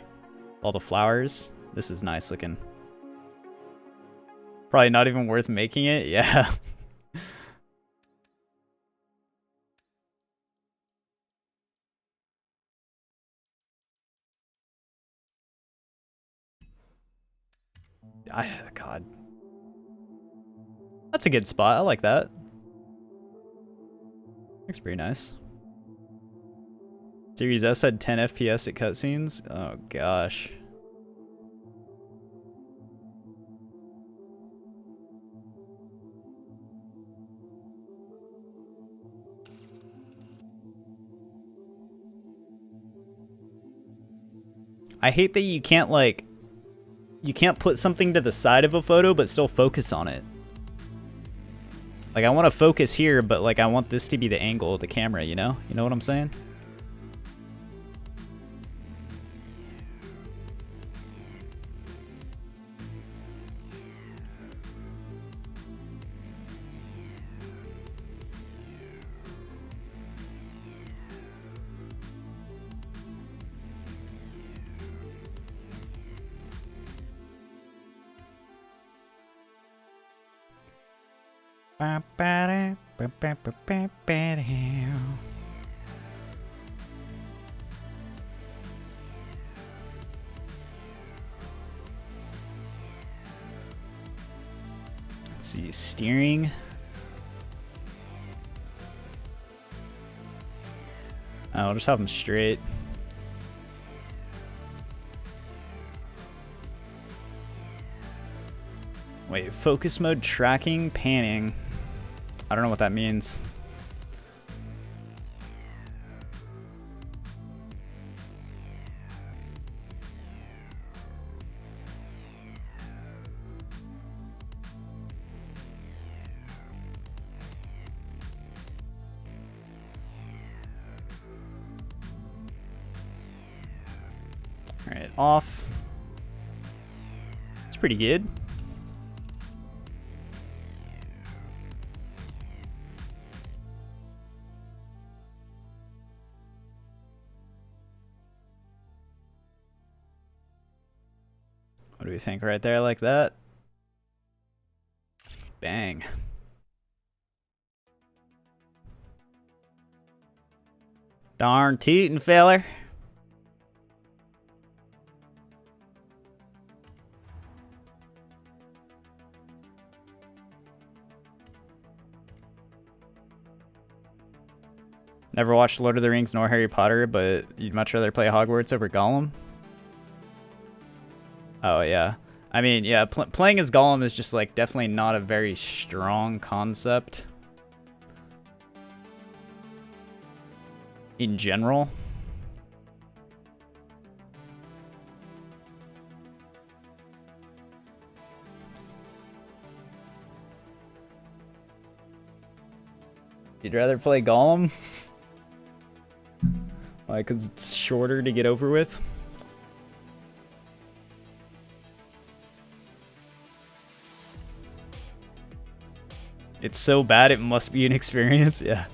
Speaker 1: All the flowers. This is nice looking. Probably not even worth making it. Yeah. God. That's a good spot. I like that. Looks pretty nice. Series S had 10 FPS at cutscenes? Oh gosh. I hate that you can't like... you can't put something to the side of a photo but still focus on it. Like, I want to focus here, but like I want this to be the angle of the camera, you know? You know what I'm saying? Let's see, steering. I'll just have them straight. Wait, focus mode, tracking, panning. I don't know what that means. All right, off. It's pretty good. What do we think right there like that? Bang. Darn tootin', feller. Never watched Lord of the Rings nor Harry Potter, but you'd much rather play Hogwarts over Gollum? Oh, yeah. I mean, yeah, playing as Gollum is just, like, definitely not a very strong concept. In general. You'd rather play Gollum? Why, because it's shorter to get over with? It's so bad it must be an experience, yeah.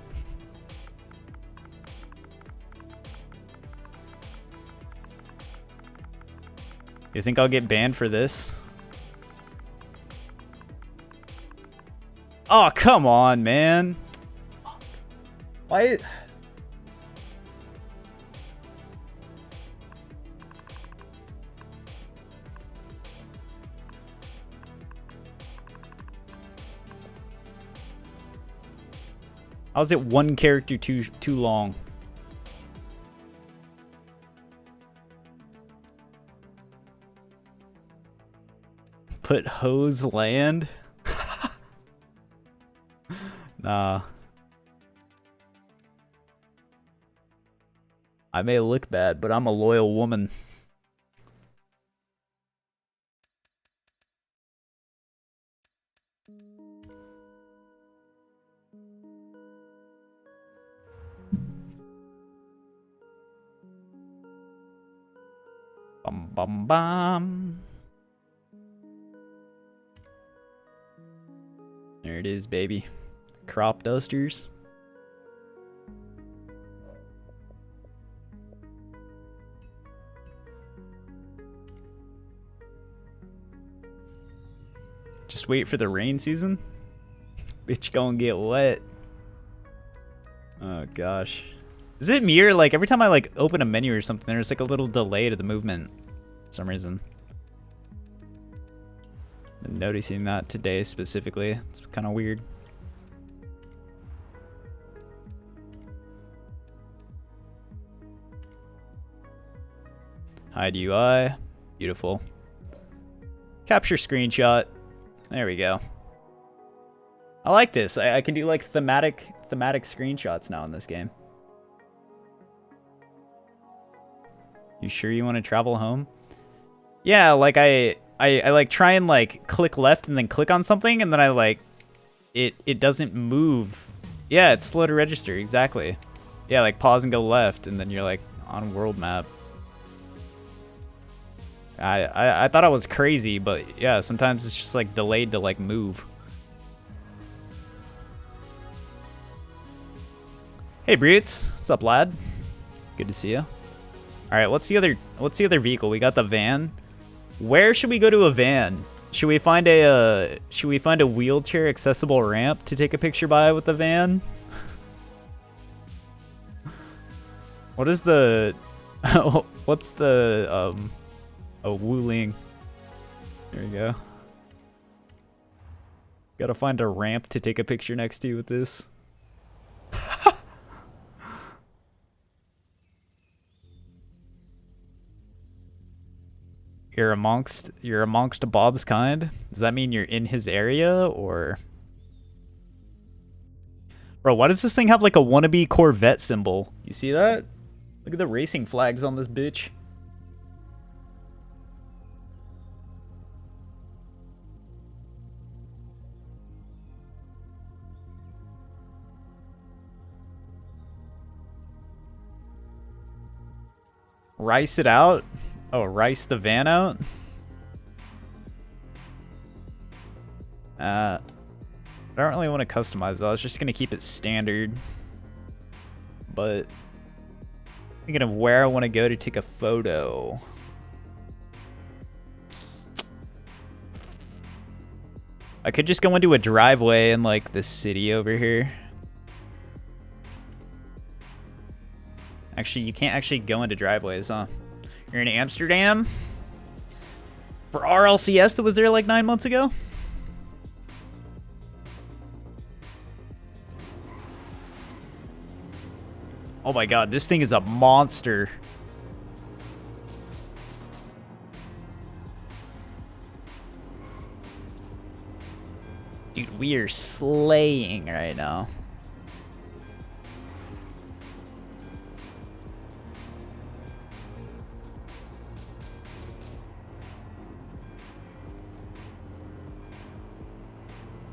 Speaker 1: You think I'll get banned for this? Oh, come on, man. Why? How's it one character too long? Put hose land? Nah. I may look bad, but I'm a loyal woman. Bum bum bum. There it is, baby. Crop dusters. Just wait for the rain season? Bitch gonna get wet. Oh gosh. Is it me or like every time I like open a menu or something there's like a little delay to the movement for some reason? Been noticing that today specifically. It's kind of weird. Hide UI. Beautiful. Capture screenshot. There we go. I like this. I can do like thematic screenshots now in this game. You sure you want to travel home? Yeah, like I like try and like click left and then click on something and then I like it doesn't move. Yeah, it's slow to register, exactly. Yeah, like pause and go left and then you're like on world map. I thought I was crazy, but yeah, sometimes it's just like delayed to like move. Hey Brutes, what's up, lad? Good to see you. All right, what's the other vehicle? We got the van. Where should we go to a van? Should we find a wheelchair accessible ramp to take a picture by with the van? What is the what's the oh, Wuling. There we go. Gotta find a ramp to take a picture next to you with this. You're amongst Bob's kind? Does that mean you're in his area or? Bro, why does this thing have like a wannabe Corvette symbol? You see that? Look at the racing flags on this bitch. Rice it out? Oh, rice the van out? I don't really want to customize it. I was just going to keep it standard. But thinking of where I want to go to take a photo. I could just go into a driveway in like the city over here. Actually, you can't actually go into driveways, huh? You're in Amsterdam? For RLCS that was there like 9 months ago? Oh my god, this thing is a monster. Dude, we are slaying right now.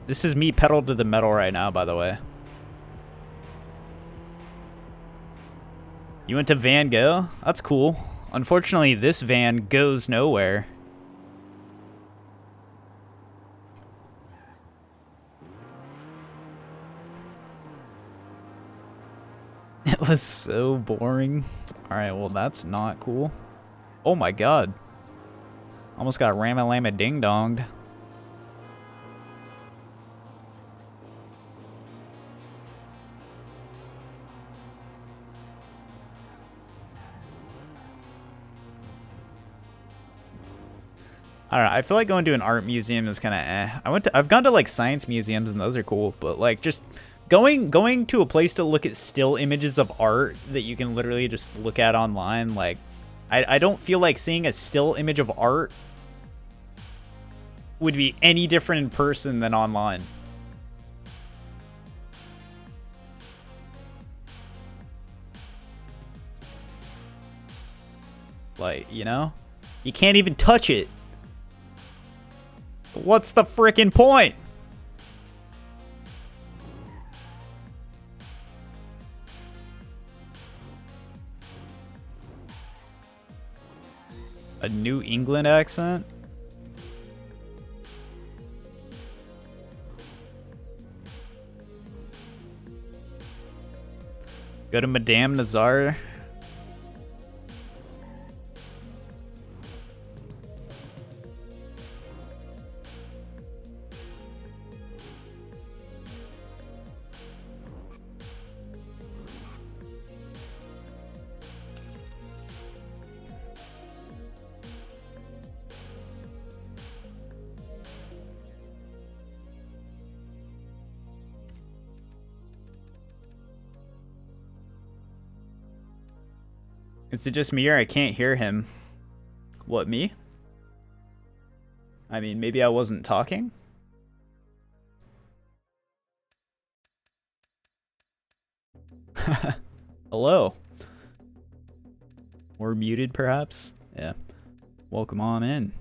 Speaker 1: This is me pedal to the metal right now, by the way. You went to Van Gogh? That's cool. Unfortunately, this van goes nowhere. It was so boring. Alright, well, that's not cool. Oh my god. Almost got Rama-Lama ding-donged. I don't know. I feel like going to an art museum is kind of eh. I've gone to like science museums and those are cool, but like just going to a place to look at still images of art that you can literally just look at online, like I don't feel like seeing a still image of art would be any different in person than online. Like, you know? You can't even touch it. What's the frickin' point? A New England accent? Go to Madame Nazar. Is it just me or I can't hear him? What, me? I mean, maybe I wasn't talking? Hello. We're muted, perhaps? Yeah. Welcome on in.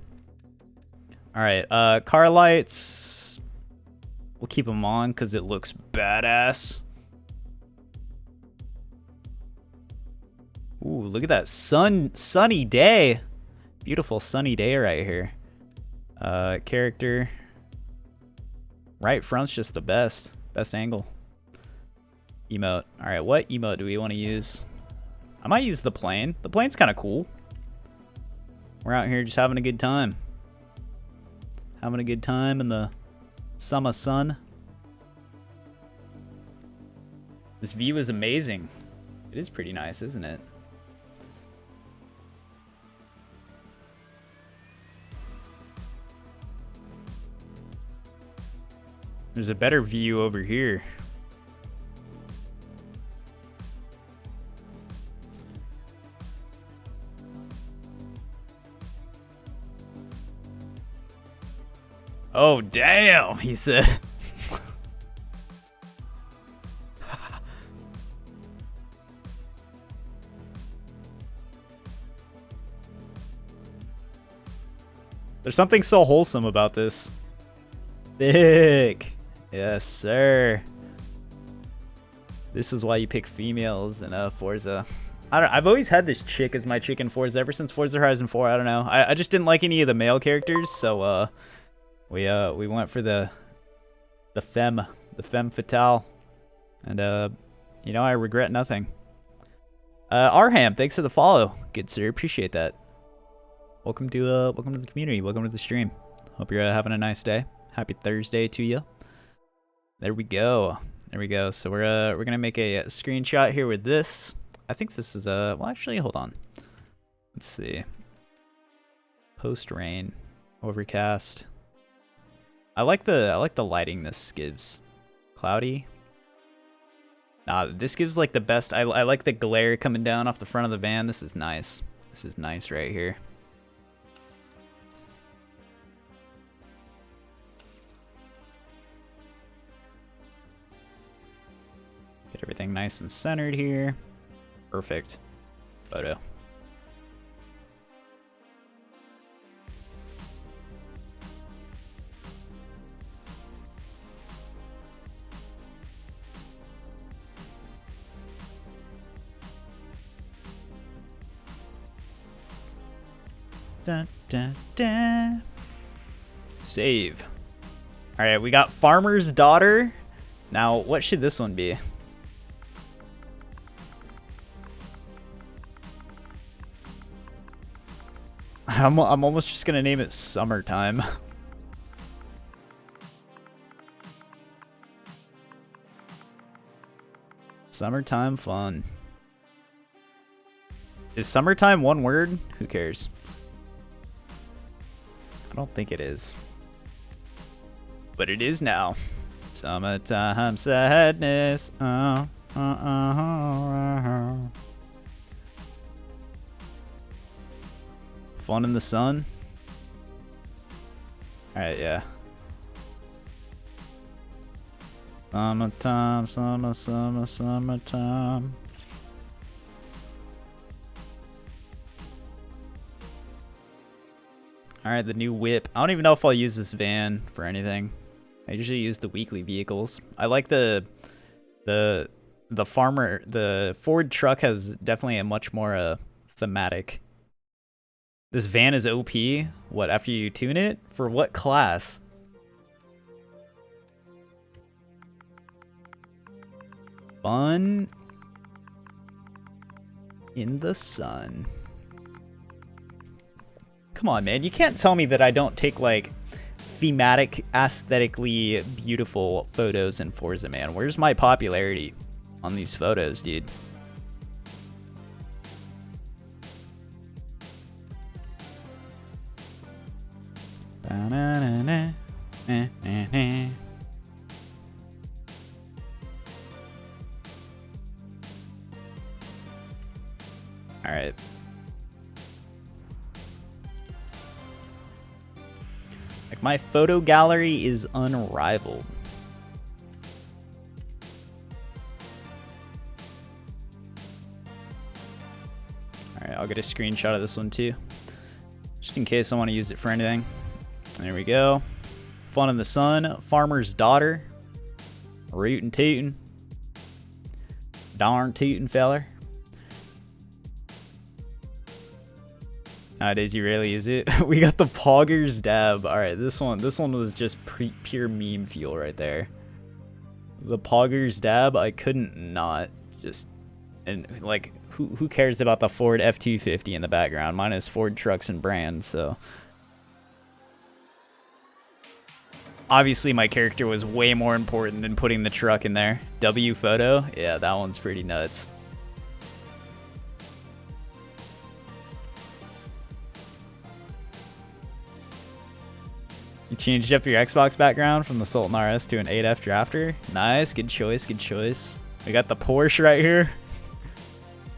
Speaker 1: Alright, car lights. We'll keep them on because it looks badass. Ooh, look at that sunny day. Beautiful sunny day right here. Character. Right front's just the best. Best angle. Emote. Alright, what emote do we want to use? I might use the plane. The plane's kind of cool. We're out here just having a good time. Having a good time in the summer sun. This view is amazing. It is pretty nice, isn't it? There's a better view over here. Oh, damn, he said. There's something so wholesome about this. Thick. Yes, sir. This is why you pick females in Forza. I've always had this chick as my chick in Forza ever since Forza Horizon 4. I don't know. I just didn't like any of the male characters, so we went for the femme fatale, and you know, I regret nothing. Arham, thanks for the follow, good sir. Appreciate that. Welcome to the community. Welcome to the stream. Hope you're having a nice day. Happy Thursday to you. There we go. There we go. So we're gonna make a screenshot here with this. I think this is well, actually, hold on. Let's see. Post rain, overcast. I like the lighting this gives. Cloudy. Nah, this gives like the best. I like the glare coming down off the front of the van. This is nice. This is nice right here. Get everything nice and centered here. Perfect. Photo. Dun, dun, dun. Save. All right, we got Farmer's Daughter. Now, what should this one be? I'm almost just gonna name it Summertime. Summertime fun. Is summertime one word? Who cares? I don't think it is. But it is now. Summertime sadness. Fun in the sun. Alright, yeah. Summertime, summertime. Alright, the new whip. I don't even know if I'll use this van for anything. I usually use the weekly vehicles. I like the Ford truck has definitely a much more thematic. This van is OP. What, after you tune it? For what class? Fun in the sun. Come on, man. You can't tell me that I don't take, like, thematic, aesthetically beautiful photos in Forza, man. Where's my popularity on these photos, dude? All right. Like, my photo gallery is unrivaled. All right, I'll get a screenshot of this one too, just in case I want to use it for anything. There we go. Fun in the sun. Farmer's Daughter. Rootin' tootin'. Darn tootin' feller. Nowadays you rarely use it. We got the Poggers dab. Alright, this one was just pure meme fuel right there. The Poggers dab, I couldn't not just... And, like, who cares about the Ford F-250 in the background? Mine is Ford Trucks and Brand, so... Obviously, my character was way more important than putting the truck in there. W photo? Yeah, that one's pretty nuts. You changed up your Xbox background from the Sultan RS to an 8F Drafter. Nice, good choice, good choice. We got the Porsche right here.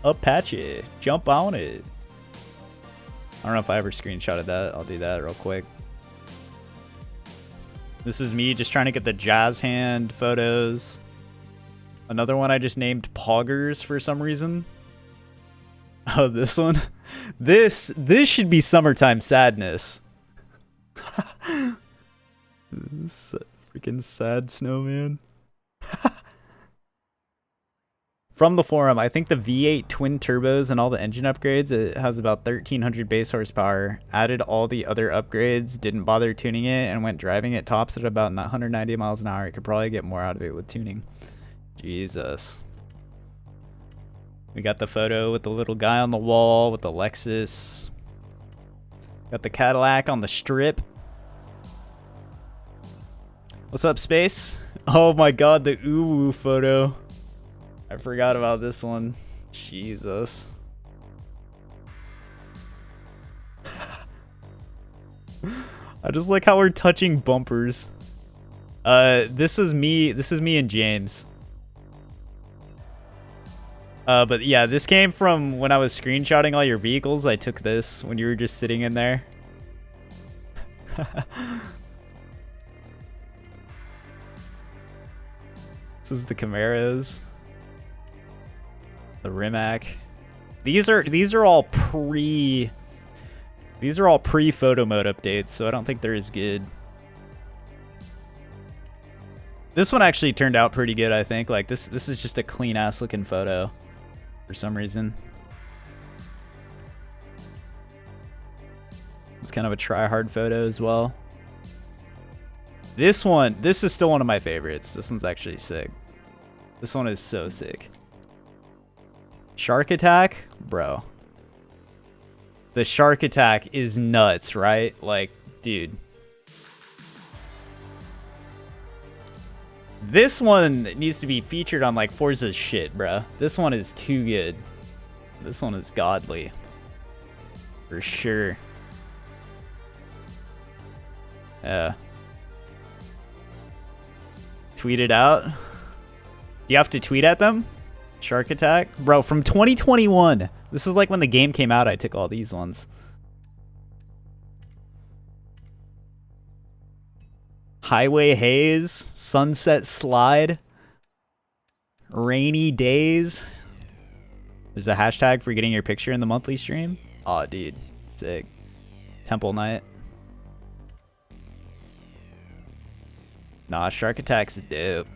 Speaker 1: Apache, jump on it. I don't know if I ever screenshotted that. I'll do that real quick. This is me just trying to get the jazz hand photos. Another one I just named Poggers for some reason. Oh, this one? This should be Summertime Sadness. This freaking sad snowman. From the forum, I think the V8 twin turbos and all the engine upgrades, it has about 1,300 base horsepower. Added all the other upgrades, didn't bother tuning it, and went driving it tops at about 190 miles an hour. It could probably get more out of it with tuning. Jesus. We got the photo with the little guy on the wall with the Lexus. Got the Cadillac on the strip. What's up, Space? Oh my god, the uwu photo. I forgot about this one. Jesus. I just like how we're touching bumpers. This is me and James. But yeah, this came from when I was screenshotting all your vehicles. I took this when you were just sitting in there. This is the Camaros. The Rimac. These are all pre photo mode updates, so I don't think they're as good. This one actually turned out pretty good, I think. Like this is just a clean ass looking photo for some reason. It's kind of a try hard photo as well. This is still one of my favorites. This one's actually sick. This one is so sick. Shark attack, bro. The shark attack is nuts, right? Like, dude. This one needs to be featured on like Forza's shit, bro. This one is too good. This one is godly. For sure. Yeah. Tweet it out. Do you have to tweet at them? Shark attack? Bro, from 2021. This is like when the game came out, I took all these ones. Highway haze, sunset slide, rainy days. There's a hashtag for getting your picture in the monthly stream. Aw, dude, sick. Temple night. Nah, shark attack's dope.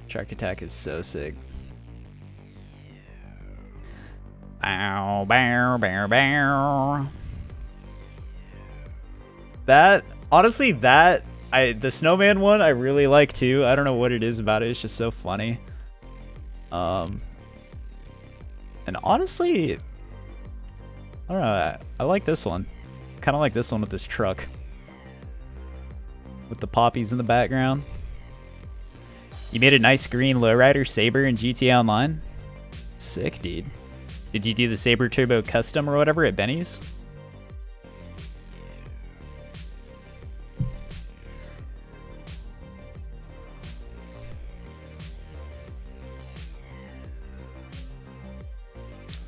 Speaker 1: Shark attack is so sick. Bow, bow, bow, bow. That, honestly, the snowman one I really like too. I don't know what it is about it. It's just so funny. And honestly, I don't know. I like this one. Kind of like this one with this truck. With the poppies in the background. You made a nice green lowrider Saber in GTA Online. Sick, dude. Did you do the Saber Turbo custom or whatever at Benny's?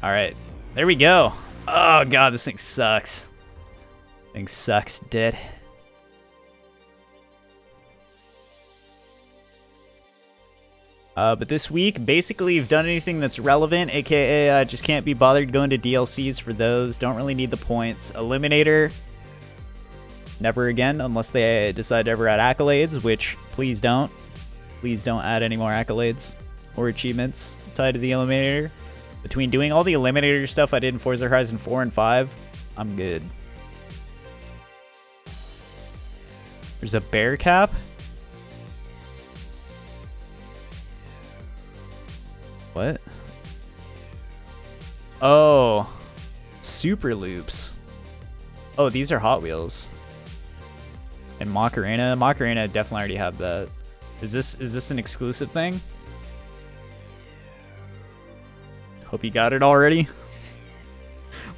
Speaker 1: All right, there we go. Oh god, this thing sucks. Thing sucks, dead. But this week, basically, you've done anything that's relevant, aka I just can't be bothered going to DLCs for those. Don't really need the points. Eliminator, never again, unless they decide to ever add accolades, which please don't. Please don't add any more accolades or achievements tied to the Eliminator. Between doing all the Eliminator stuff I did in Forza Horizon 4 and 5, I'm good. There's a bear cap. What? Oh, super loops. Oh, these are Hot Wheels. And Macarena. Macarena definitely already have that. Is this an exclusive thing? Hope you got it already.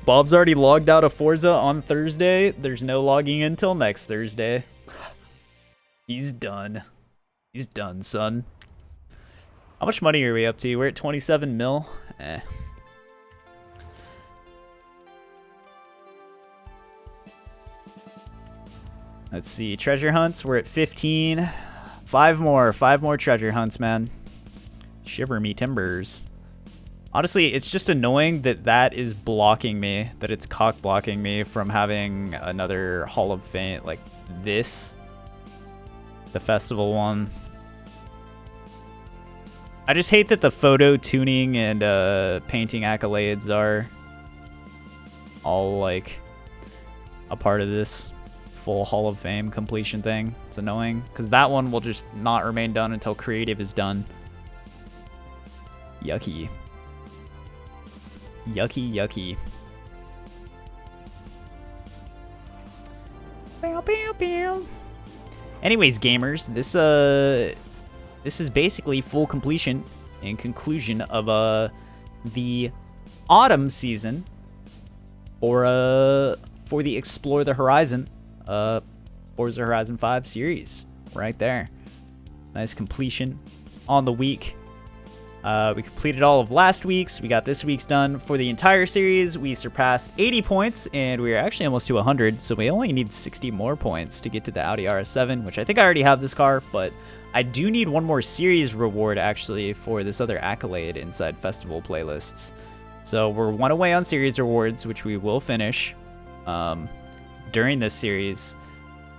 Speaker 1: Bob's already logged out of Forza on Thursday. There's no logging until next Thursday. He's done. He's done, son. How much money are we up to? We're at 27 mil. Eh. Let's see. Treasure hunts. We're at 15. Five more treasure hunts, man. Shiver me timbers. Honestly, it's just annoying that is blocking me, that it's cock blocking me from having another Hall of Fame like this. The festival one. I just hate that the photo tuning and painting accolades are all like a part of this full Hall of Fame completion thing. It's annoying because that one will just not remain done until creative is done. Yucky. Yucky, yucky. Bow, bow, bow. Anyways, gamers, this is basically full completion and conclusion of the autumn season for the Explore the Horizon Forza Horizon 5 series right there. Nice completion on the week. We completed all of last week's. We got this week's done. For the entire series, we surpassed 80 points, and we are actually almost to 100, so we only need 60 more points to get to the Audi RS7, which I think I already have this car, but I do need one more series reward, actually, for this other accolade inside festival playlists. So we're one away on series rewards, which we will finish during this series.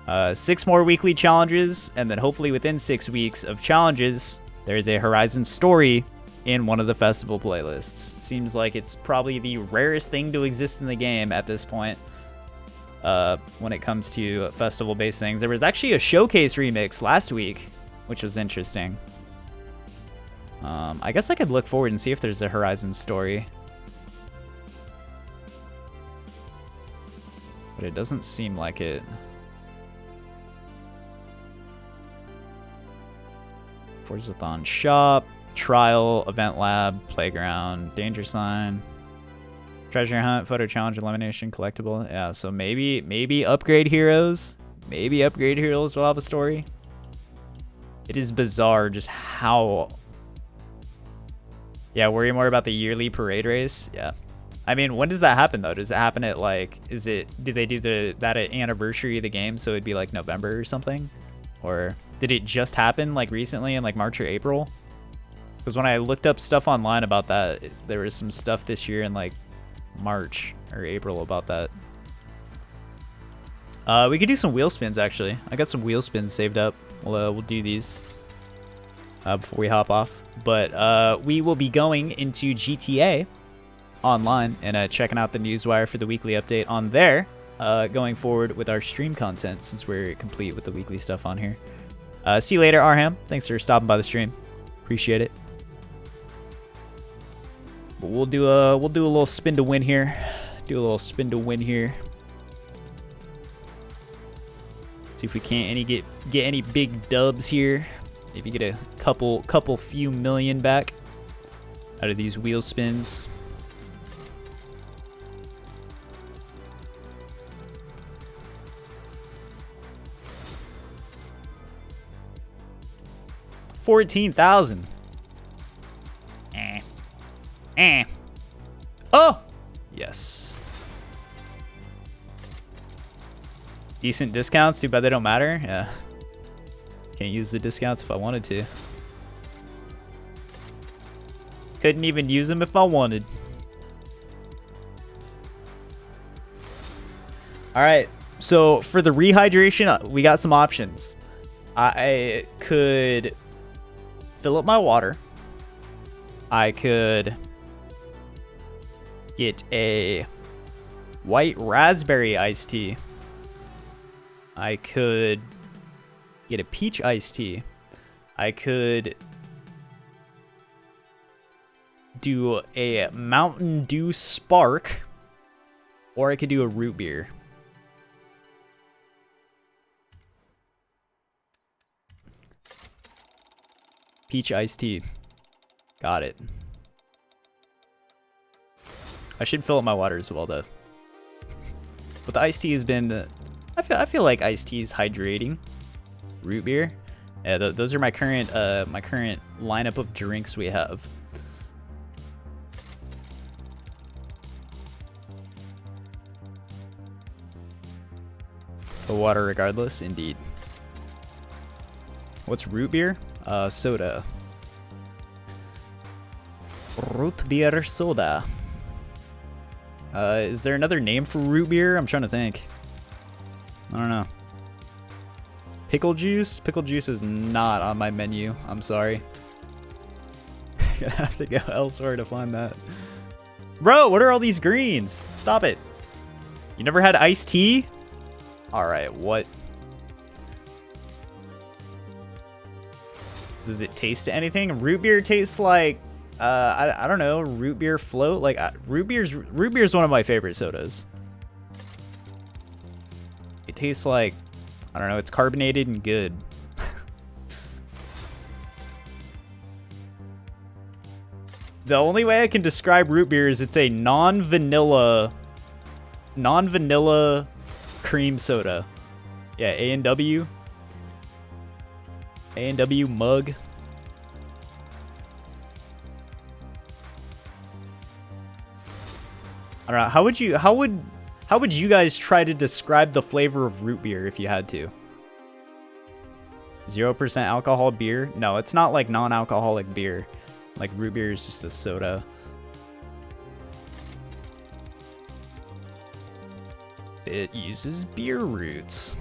Speaker 1: 6 more weekly challenges, and then hopefully within 6 weeks of challenges, there's a Horizon story in one of the festival playlists. Seems like it's probably the rarest thing to exist in the game at this point when it comes to festival-based things. There was actually a showcase remix last week, which was interesting. I guess I could look forward and see if there's a Horizon story. But it doesn't seem like it. Forzathon shop, trial, event lab, playground, danger sign, treasure hunt, photo challenge, elimination, collectible. Yeah, so maybe upgrade heroes. Maybe upgrade heroes will have a story. It is bizarre just how... Yeah, worry more about the yearly parade race. Yeah. I mean, when does that happen though? Does it happen at like, do they do that at anniversary of the game? So it'd be like November or something? Or did it just happen like recently in like March or April? Because when I looked up stuff online about that, there was some stuff this year in like March or April about that. We could do some wheel spins actually. I got some wheel spins saved up. We'll do these before we hop off. But we will be going into GTA Online and checking out the newswire for the weekly update on there. Going forward with our stream content since we're complete with the weekly stuff on here. See you later, Arham. Thanks for stopping by the stream. Appreciate it. But we'll do a little spin to win here. Do a little spin to win here. See if we can't get any big dubs here. Maybe get a couple few million back out of these wheel spins. $14,000. Oh! Yes. Decent discounts. Too bad they don't matter. Yeah. Can't use the discounts if I wanted to. Couldn't even use them if I wanted. Alright. So for the rehydration, we got some options. I could fill up my water. I could get a white raspberry iced tea. I could get a peach iced tea. I could do a Mountain Dew Spark, or I could do a root beer. Peach iced tea. Got it. I should fill up my water as well, though. But the iced tea has been... I feel like iced tea is hydrating. Root beer. Yeah, those are my current lineup of drinks we have. The water regardless, indeed. What's root beer? Soda. Root beer soda. Is there another name for root beer? I'm trying to think. I don't know. Pickle juice? Pickle juice is not on my menu. I'm sorry. Gonna have to go elsewhere to find that. Bro, what are all these greens? Stop it. You never had iced tea? Alright, what? Does it taste anything? Root beer tastes like, I don't know, root beer float? Like, root beer's one of my favorite sodas. It tastes like, I don't know, it's carbonated and good. The only way I can describe root beer is it's a non-vanilla cream soda. Yeah, A&W. A&W mug. I don't know. How would you guys try to describe the flavor of root beer if you had to? 0% alcohol beer? No, it's not like non-alcoholic beer. Like root beer is just a soda. It uses beer roots.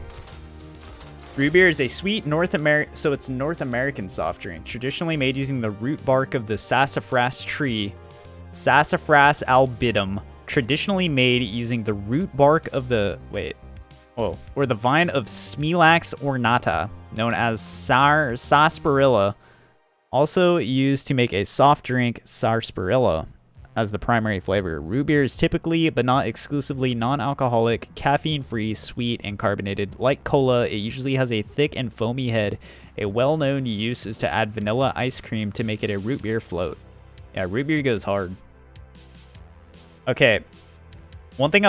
Speaker 1: Root beer is a sweet North American soft drink, traditionally made using the root bark of the sassafras tree, Sassafras albidum, traditionally made using the root bark of the or the vine of Smilax ornata, known as sarsaparilla, also used to make a soft drink, sarsaparilla, as the primary flavor. Root beer is typically, but not exclusively, non-alcoholic, caffeine-free, sweet, and carbonated. Like cola, it usually has a thick and foamy head. A well-known use is to add vanilla ice cream to make it a root beer float. Yeah, root beer goes hard. Okay. One thing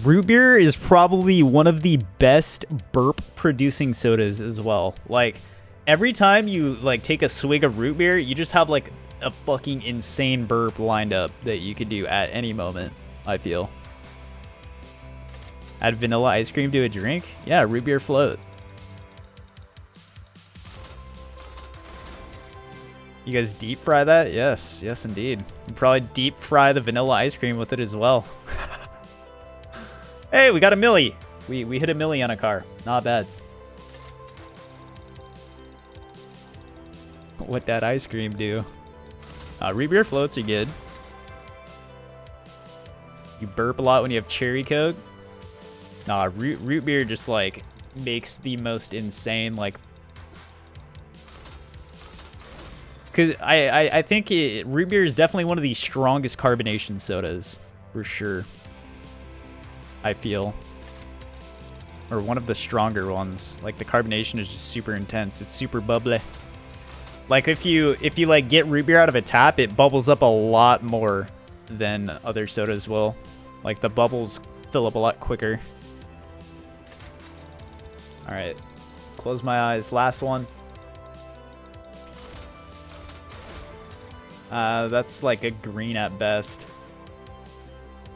Speaker 1: root beer is probably one of the best burp-producing sodas as well. Like, every time you, take a swig of root beer, you just have, a fucking insane burp lined up that you could do at any moment, I feel. Add vanilla ice cream to a drink? Yeah, root beer float. You guys deep fry that? Yes, yes indeed. You probably deep fry the vanilla ice cream with it as well. Hey, we got a milli. We hit a milli on a car. Not bad. What that ice cream do? Root beer floats are good. You burp a lot when you have cherry Coke. Nah, root beer just makes the most insane Cause I think root beer is definitely one of the strongest carbonation sodas for sure. I feel, or one of the stronger ones. Like the carbonation is just super intense. It's super bubbly. Like if you get root beer out of a tap, it bubbles up a lot more than other sodas will. Like the bubbles fill up a lot quicker. All right, close my eyes. Last one. That's like a green at best.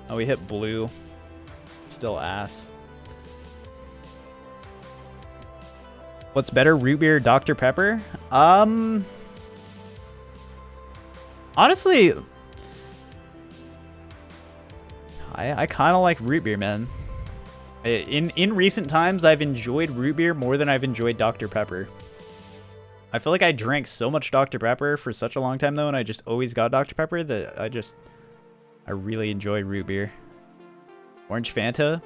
Speaker 1: Oh, we hit blue. Still ass. What's better, root beer or Dr. Pepper? Honestly, I kind of like root beer, man. In recent times, I've enjoyed root beer more than I've enjoyed Dr. Pepper. I feel like I drank so much Dr. Pepper for such a long time though, and I just always got Dr. Pepper that I really enjoy root beer. Orange Fanta.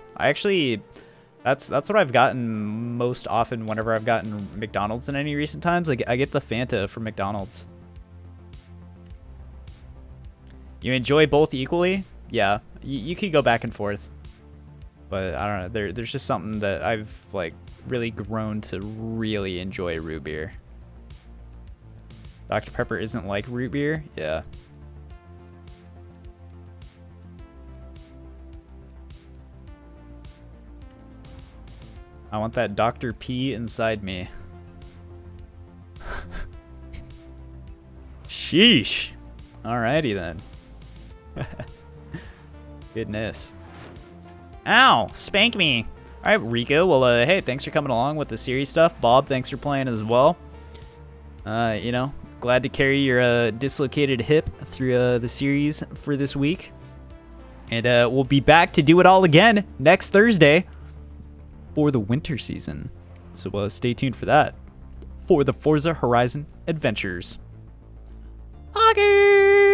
Speaker 1: That's what I've gotten most often whenever I've gotten McDonald's in any recent times. I get the Fanta from McDonald's. You enjoy both equally? Yeah, you could go back and forth. But I don't know, there's just something that I've really grown to really enjoy root beer. Dr. Pepper isn't like root beer? Yeah. I want that Dr. P inside me. Sheesh. Alrighty then. Goodness. Ow! Spank me! Alright, Rico. Well, hey, thanks for coming along with the series stuff. Bob, thanks for playing as well. You know, glad to carry your dislocated hip through the series for this week. And we'll be back to do it all again next Thursday for the winter season. So stay tuned for that. For the Forza Horizon Adventures. Hockey!